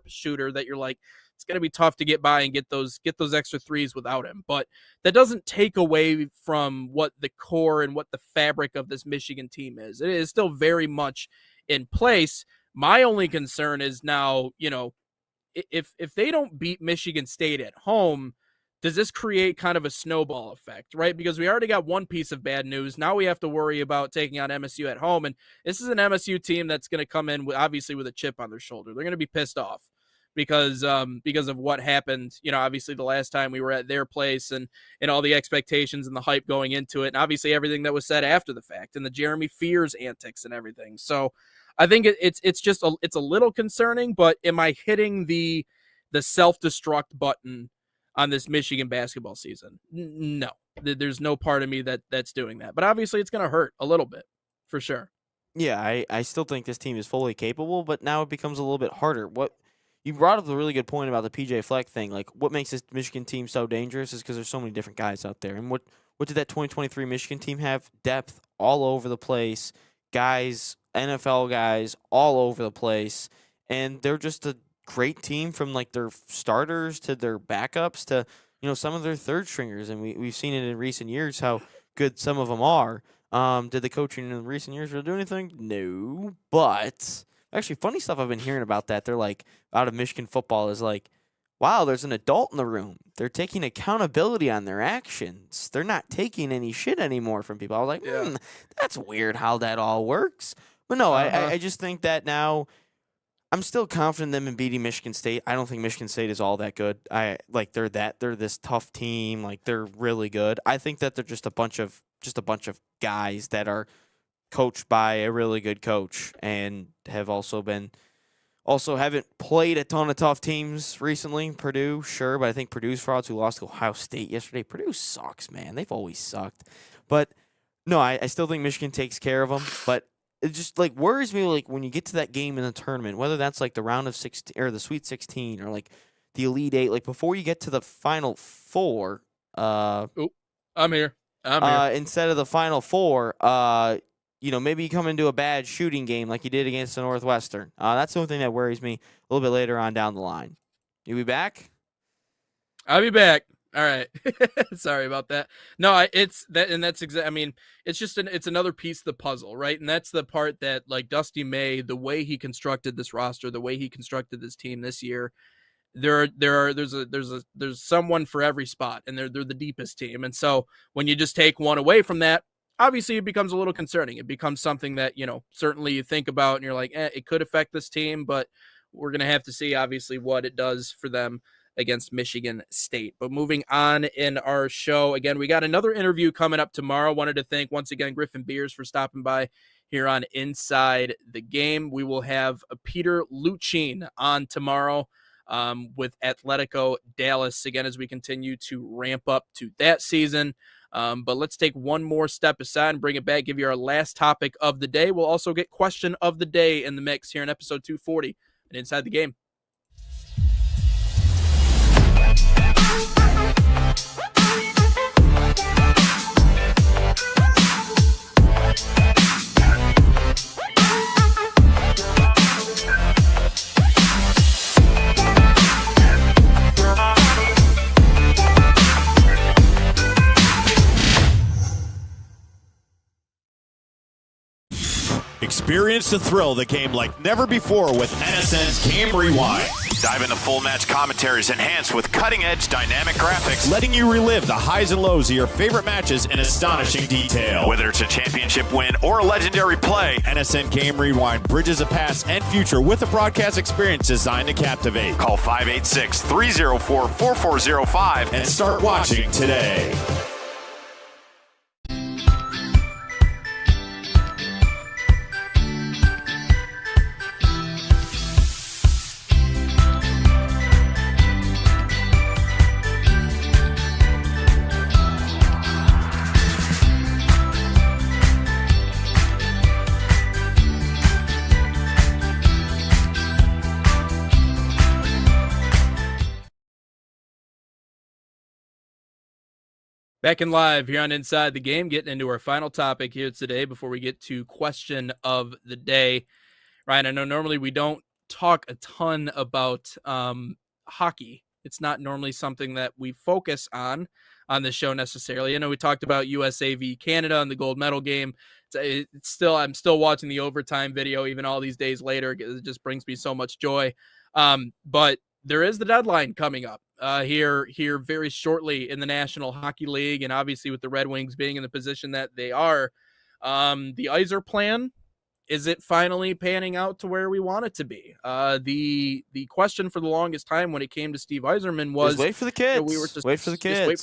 shooter that you're like, it's going to be tough to get by and get those extra threes without him. But that doesn't take away from what the core and what the fabric of this Michigan team is. It is still very much in place. My only concern is now, if they don't beat Michigan State at home, does this create kind of a snowball effect, right? Because we already got one piece of bad news. Now we have to worry about taking on MSU at home. And this is an MSU team that's going to come in obviously with a chip on their shoulder. They're going to be pissed off because of what happened, obviously the last time we were at their place and all the expectations and the hype going into it. And obviously everything that was said after the fact and the Jeremy Fears antics and everything. So I think it's a little concerning, but am I hitting the self-destruct button on this Michigan basketball season? No, there's no part of me that's doing that, but obviously it's going to hurt a little bit for sure. Yeah, I still think this team is fully capable, but now it becomes a little bit harder. What you brought up a really good point about the PJ Fleck thing. Like, what makes this Michigan team so dangerous is because there's so many different guys out there. And what did that 2023 Michigan team have? Depth all over the place, guys, NFL guys all over the place, and they're just a great team from like their starters to their backups to some of their third stringers, and we've seen it in recent years how good some of them are. Did the coaching in recent years really do anything? No, but actually funny stuff I've been hearing about that. They're like out of Michigan football is like, wow, there's an adult in the room. They're taking accountability on their actions. They're not taking any shit anymore from people. I was like, that's weird how that all works. But no, I just think that now I'm still confident in them in beating Michigan State. I don't think Michigan State is all that good. They're this tough team. Like, they're really good. I think that they're just a bunch of guys that are coached by a really good coach and have haven't played a ton of tough teams recently. Purdue, sure, but I think Purdue's frauds who lost to Ohio State yesterday. Purdue sucks, man. They've always sucked. But no, I still think Michigan takes care of them, but it just like worries me like when you get to that game in the tournament, whether that's like the round of 16 or the Sweet 16 or like the Elite Eight, like before you get to the Final Four. I'm here. Instead of the Final Four, maybe you come into a bad shooting game like you did against the Northwestern. That's the only thing that worries me a little bit later on down the line. You be back? I'll be back. All right. Sorry about that. No, it's that, and that's exactly. I mean, it's another piece of the puzzle, right? And that's the part that, like, Dusty May, the way he constructed this roster, the way he constructed this team this year, there's someone for every spot, and they're the deepest team. And so when you just take one away from that, obviously it becomes a little concerning. It becomes something that certainly you think about, and you're like, it could affect this team, but we're gonna have to see obviously what it does for them against Michigan State. But moving on in our show, again, we got another interview coming up tomorrow. Wanted to thank once again Griffin Beers for stopping by here on Inside the Game. We will have Peter Luccin on tomorrow with Atletico Dallas again as we continue to ramp up to that season. But let's take one more step aside and bring it back, give you our last topic of the day. We'll also get question of the day in the mix here in episode 240 and Inside the Game. Experience the thrill of the game like never before with NSN's Game Rewind. Dive into full match commentaries enhanced with cutting-edge dynamic graphics, Letting you relive the highs and lows of your favorite matches in astonishing detail. whether it's a championship win or a legendary play. NSN Game Rewind bridges the past and future with a broadcast experience designed to captivate. Call 586-304-4405 And start watching today. Back in live here on Inside the Game, getting into our final topic here today before we get to question of the day. Ryan, I know normally we don't talk a ton about hockey. It's not normally something that we focus on the show necessarily. I know we talked about USA v Canada and the gold medal game. I'm still watching the overtime video even all these days later. It just brings me so much joy. But there is the deadline coming up here very shortly in the National Hockey League, and obviously with the Red Wings being in the position that they are, the Yzer plan, is it finally panning out to where we want it to be? The question for the longest time when it came to Steve Yzerman was wait for the kids. We were just wait for the kids. Wait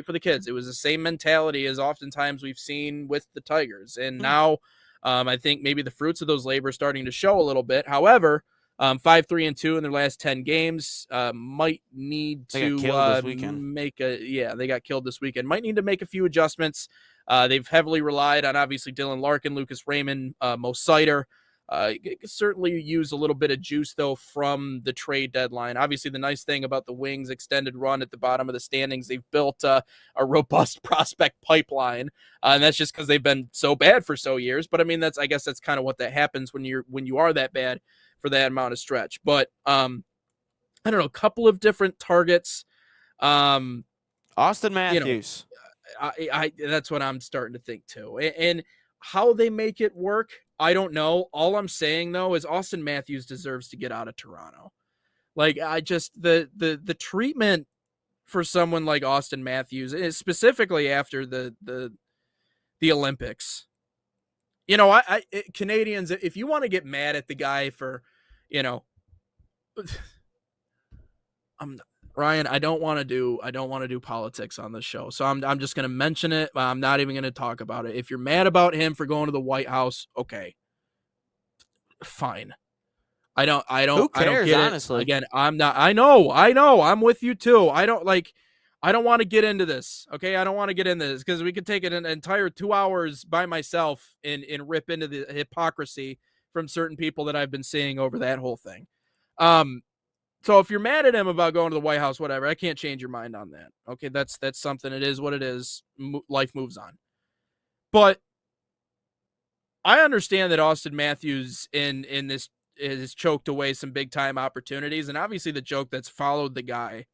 for the kids. It was the same mentality as oftentimes we've seen with the Tigers, and now I think maybe the fruits of those labors starting to show a little bit. However, 5-3-2 in their last 10 games. Might need to they got killed this weekend. Might need to make a few adjustments. They've heavily relied on obviously Dylan Larkin, Lucas Raymond, Mo Seider. Certainly use a little bit of juice though from the trade deadline. Obviously, the nice thing about the Wings' extended run at the bottom of the standings, they've built a robust prospect pipeline, and that's just because they've been so bad for so years. But I mean, I guess that's kind of what that happens when you are that bad for that amount of stretch. But I don't know, a couple of different targets. Austin Matthews. I that's what I'm starting to think too. And how they make it work, I don't know. All I'm saying though is Austin Matthews deserves to get out of Toronto. Like I just the treatment for someone like Austin Matthews, specifically after the Olympics. You know, Canadians, if you want to get mad at the guy for, you know, Ryan, I don't want to do politics on this show. So I'm just going to mention it. I'm not even going to talk about it. If you're mad about him for going to the White House, okay. Fine. I don't Who cares, I don't get honestly? it. Again, I'm not I know. I'm with you too. I don't want to get into this. Okay. I don't want to get into this because we could take an entire 2 hours by myself and rip into the hypocrisy from certain people that I've been seeing over that whole thing. So if you're mad at him about going to the White House, whatever, I can't change your mind on that. Okay. That's something. It is what it is. Life moves on. But I understand that Austin Matthews in this has choked away some big time opportunities. And obviously the joke that's followed the guy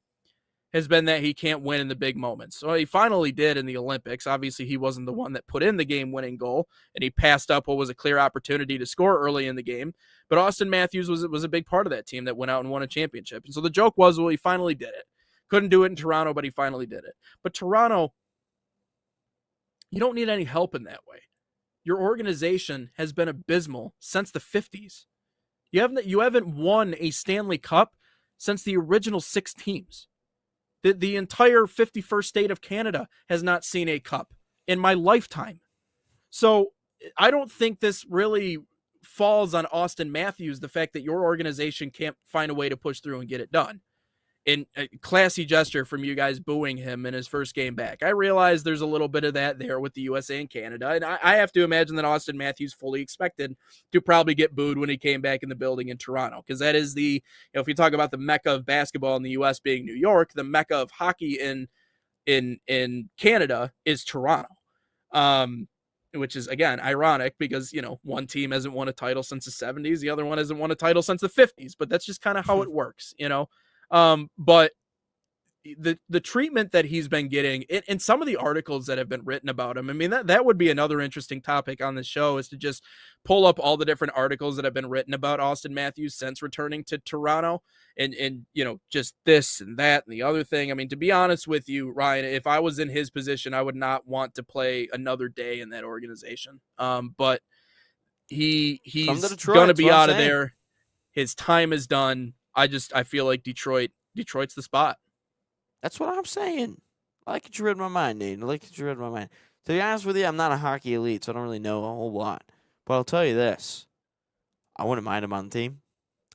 has been that he can't win in the big moments. So he finally did in the Olympics. Obviously, he wasn't the one that put in the game-winning goal, and he passed up what was a clear opportunity to score early in the game. But Austin Matthews was a big part of that team that went out and won a championship. And so the joke was, well, he finally did it. Couldn't do it in Toronto, but he finally did it. But Toronto, you don't need any help in that way. Your organization has been abysmal since the 50s. You haven't won a Stanley Cup since the original 6 teams. The entire 51st state of Canada has not seen a cup in my lifetime. So I don't think this really falls on Austin Matthews, the fact that your organization can't find a way to push through and get it done. In a classy gesture from you guys booing him in his first game back. I realize there's a little bit of that there with the USA and Canada, and I have to imagine that Austin Matthews fully expected to probably get booed when he came back in the building in Toronto, because that is if you talk about the mecca of basketball in the US being New York, the mecca of hockey in Canada is Toronto. Which is, again, ironic because, one team hasn't won a title since the 70s, the other one hasn't won a title since the 50s, but that's just kind of how it works, But the treatment that he's been getting in some of the articles that have been written about him, I mean, that would be another interesting topic on the show, is to just pull up all the different articles that have been written about Austin Matthews since returning to Toronto and just this and that and the other thing. I mean, to be honest with you, Ryan, if I was in his position, I would not want to play another day in that organization. But he's going to be out of there. His time is done. I feel like Detroit's the spot. That's what I'm saying. I like that you read my mind, Nate. I like that you read my mind. To be honest with you, I'm not a hockey elite, so I don't really know a whole lot. But I'll tell you this. I wouldn't mind him on the team.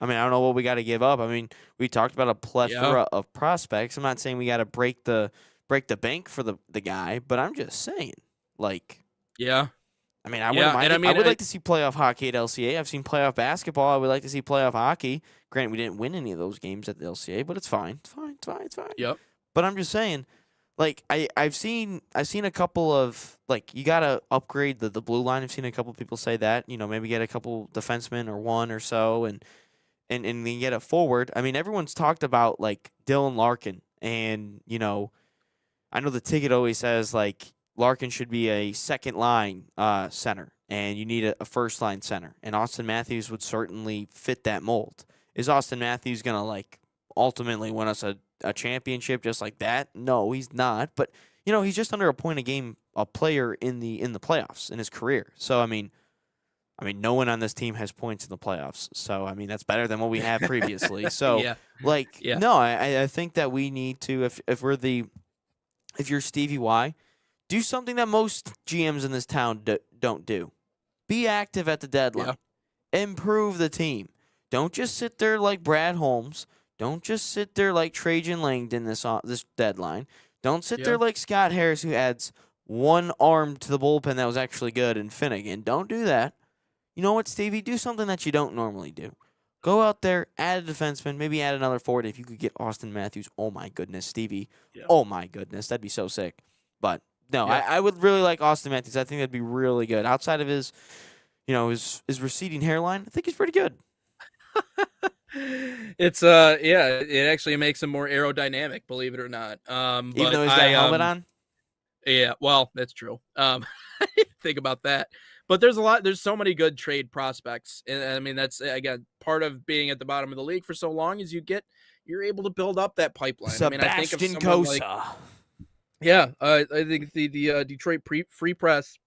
I mean, I don't know what we got to give up. I mean, we talked about a plethora of prospects. I'm not saying we got to break the bank for the guy, but I'm just saying, yeah. I mean, I wouldn't mind. I would like to see playoff hockey at LCA. I've seen playoff basketball. I would like to see playoff hockey. Granted, we didn't win any of those games at the LCA, but it's fine. It's fine. Yep. But I'm just saying, like I've seen a couple of, like, you gotta upgrade the blue line. I've seen a couple people say that, maybe get a couple defensemen or one or so, and then get a forward. I mean, everyone's talked about like Dylan Larkin, and I know the ticket always says like Larkin should be a second line center, and you need a first line center, and Austin Matthews would certainly fit that mold. Is Austin Matthews gonna like ultimately win us a championship just like that? No, he's not. But he's just under a point a game a player in the playoffs in his career. So I mean, no one on this team has points in the playoffs. So I mean, that's better than what we had previously. So no, I think that we need to, if you're Stevie Y, do something that most GMs in this town don't do. Be active at the deadline. Yeah. Improve the team. Don't just sit there like Brad Holmes. Don't just sit there like Trajan Langdon this deadline. Don't sit there like Scott Harris, who adds one arm to the bullpen that was actually good, and Finnegan. Don't do that. You know what, Stevie? Do something that you don't normally do. Go out there, add a defenseman, maybe add another forward. If you could get Austin Matthews, oh my goodness, Stevie. Yeah. Oh my goodness, that'd be so sick. But no, I would really like Austin Matthews. I think that'd be really good. Outside of his, his receding hairline, I think he's pretty good. It's it actually makes him more aerodynamic, believe it or not. Even though he's got a helmet on. Yeah, well, that's true. Think about that. But there's so many good trade prospects. And I mean, that's again part of being at the bottom of the league for so long is you're able to build up that pipeline. Sebastian Cossa. I think the Detroit Free Press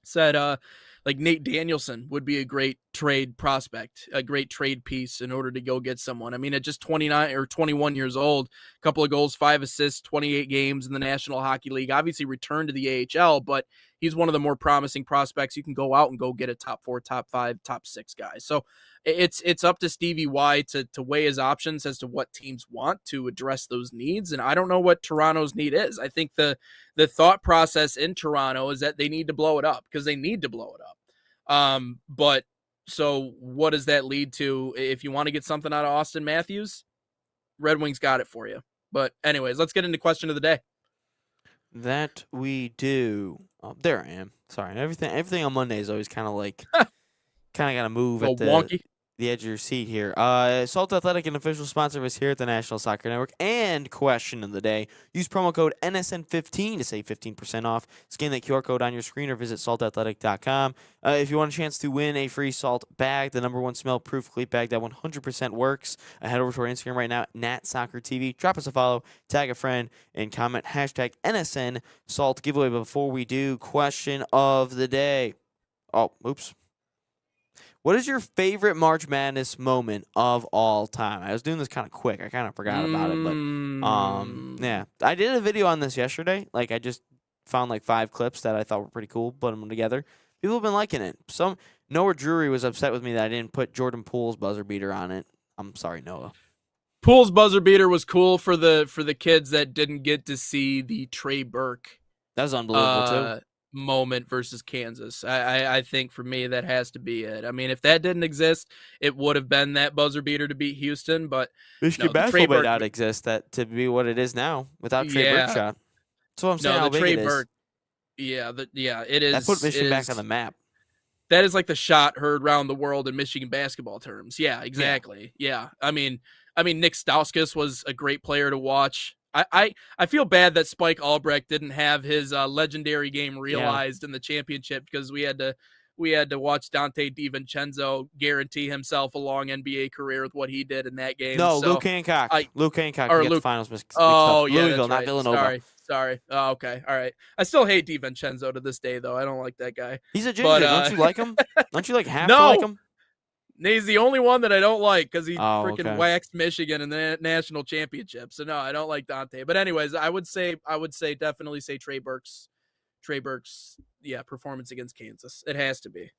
said like Nate Danielson would be a great trade prospect, a great trade piece in order to go get someone. I mean, at just 29 or 21 years old, a couple of goals, 5 assists, 28 games in the National Hockey League, obviously returned to the AHL, but he's one of the more promising prospects. You can go out and go get a top 4, top 5, top 6 guy. So it's up to Stevie Y to weigh his options as to what teams want to address those needs. And I don't know what Toronto's need is. I think the thought process in Toronto is that they need to blow it up because they need to blow it up. But so what does that lead to? If you want to get something out of Austin Matthews, Red Wings got it for you. But anyways, let's get into question of the day. That we do. Oh, there I am. Sorry. Everything on Monday is always kind of like, kind of got to move at the edge of your seat here. Salt Athletic, an official sponsor of us here at the National Soccer Network. And question of the day, use promo code NSN15 to save 15% off. Scan that QR code on your screen or visit saltathletic.com. If you want a chance to win a free Salt bag, the #1 smell-proof cleat bag that 100% works, head over to our Instagram right now, NatSoccerTV. Drop us a follow, tag a friend, and comment hashtag NSN Salt giveaway. Before we do, question of the day. Oh, oops. What is your favorite March Madness moment of all time? I was doing this kind of quick. I kind of forgot about it, but yeah. I did a video on this yesterday. Like, I just found like 5 clips that I thought were pretty cool, put them together. People have been liking it. Noah Drury was upset with me that I didn't put Jordan Poole's buzzer beater on it. I'm sorry, Noah. Poole's buzzer beater was cool for the kids that didn't get to see the Trey Burke. That was unbelievable too. Moment versus Kansas. I think for me that has to be it. I mean, if that didn't exist, it would have been that buzzer beater to beat Houston. But Michigan basketball may not exist that to be what it is now without Trey Burke shot. That's what I'm saying. How big Trey Burke. It is. That put Michigan back on the map. That is like the shot heard around the world in Michigan basketball terms. Yeah, exactly. Yeah. I mean, Nick Stauskas was a great player to watch. I feel bad that Spike Albrecht didn't have his legendary game realized in the championship because we had to watch Dante DiVincenzo guarantee himself a long NBA career with what he did in that game. No, Luke Hancock. Luke Hancock. Or Luke, the finals mixed up. Louisville, not Villanova. Sorry. Oh, okay. All right. I still hate DiVincenzo to this day, though. I don't like that guy. He's a ginger. Don't you like him? Don't you have to like him? He's the only one that I don't like because he freaking waxed Michigan in the national championship. So no, I don't like Dante. But anyways, I would definitely say Trey Burke's performance against Kansas. It has to be.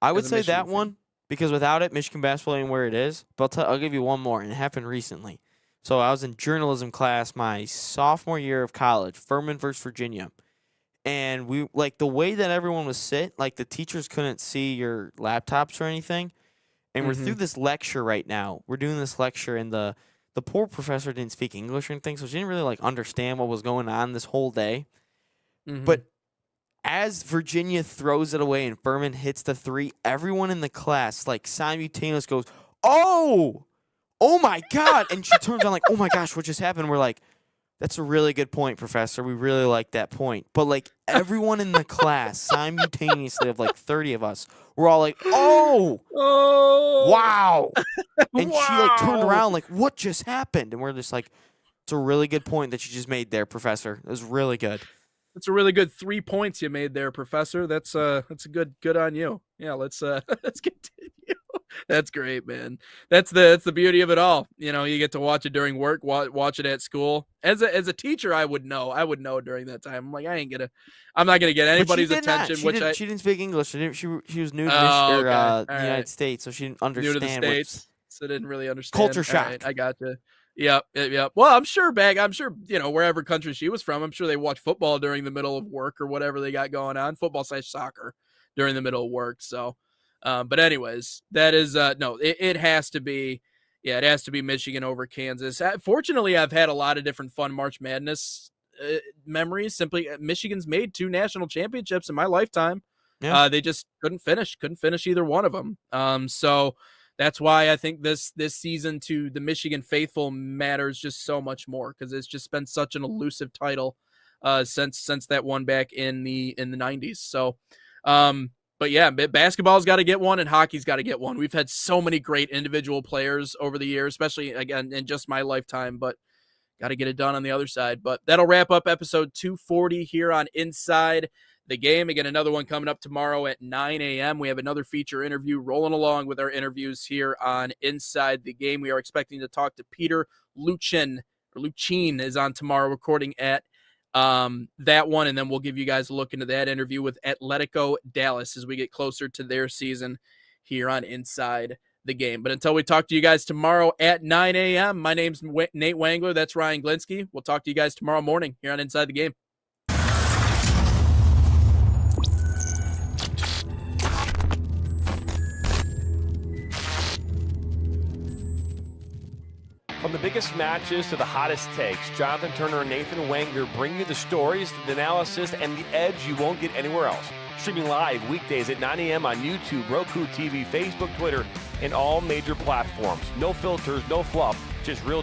I would say that one because without it, Michigan basketball ain't where it is. But I'll give you one more, and it happened recently. So I was in journalism class my sophomore year of college, Furman versus Virginia. And we the way that everyone was sit, like the teachers couldn't see your laptops or anything. And we're through this lecture right now. We're doing this lecture, and the the poor professor didn't speak English or anything, so she didn't really like understand what was going on this whole day. Mhm. But as Virginia throws it away and Furman hits the 3, everyone in the class like simultaneously goes, "Oh my God!" And she turns on like, "Oh my gosh, what just happened?" We're like, "That's a really good point, Professor. We really like that point." But like everyone in the class simultaneously of like 30 of us, we're all like, "Oh, wow!" And she like turned around like, "What just happened?" And we're just like, "It's a really good point that you just made there, Professor. It was really good." That's a really good 3 points you made there, Professor. That's a good on you. Yeah, let's let's continue. That's great, man. That's the beauty of it all. You know, you get to watch it during work, watch it at school. As a teacher, I would know during that time. I'm like, I'm not gonna get anybody's attention. She didn't speak English. She was new to okay. the United States, so she didn't understand. New to the States, so didn't really understand. Culture shock. Right, I gotcha. Yep. Well, I'm sure, wherever country she was from, I'm sure they watch football during the middle of work or whatever they got going on, football/soccer during the middle of work. So, but anyways, that is no, it has to be, it has to be Michigan over Kansas. Fortunately, I've had a lot of different fun March Madness memories. Simply, Michigan's made 2 national championships in my lifetime. Yeah. They just couldn't finish either one of them. So. That's why I think this season to the Michigan faithful matters just so much more, because it's just been such an elusive title since that one back in the 90s. So, but yeah, basketball's got to get one and hockey's got to get one. We've had so many great individual players over the years, especially again in just my lifetime, but got to get it done on the other side. But that'll wrap up episode 240 here on Inside the Game. Again, another one coming up tomorrow at 9 a.m. We have another feature interview rolling along with our interviews here on Inside the Game. We are expecting to talk to Peter Luchin is on tomorrow, recording at that one, and then we'll give you guys a look into that interview with Atletico Dallas as we get closer to their season here on Inside the Game. But until we talk to you guys tomorrow at 9 a.m., my name's Nate Wangler. That's Ryan Glinsky. We'll talk to you guys tomorrow morning here on Inside the Game. From the biggest matches to the hottest takes, Jonathan Turner and Nathan Wangler bring you the stories, the analysis, and the edge you won't get anywhere else. Streaming live weekdays at 9 a.m. on YouTube, Roku TV, Facebook, Twitter, and all major platforms. No filters, no fluff, just real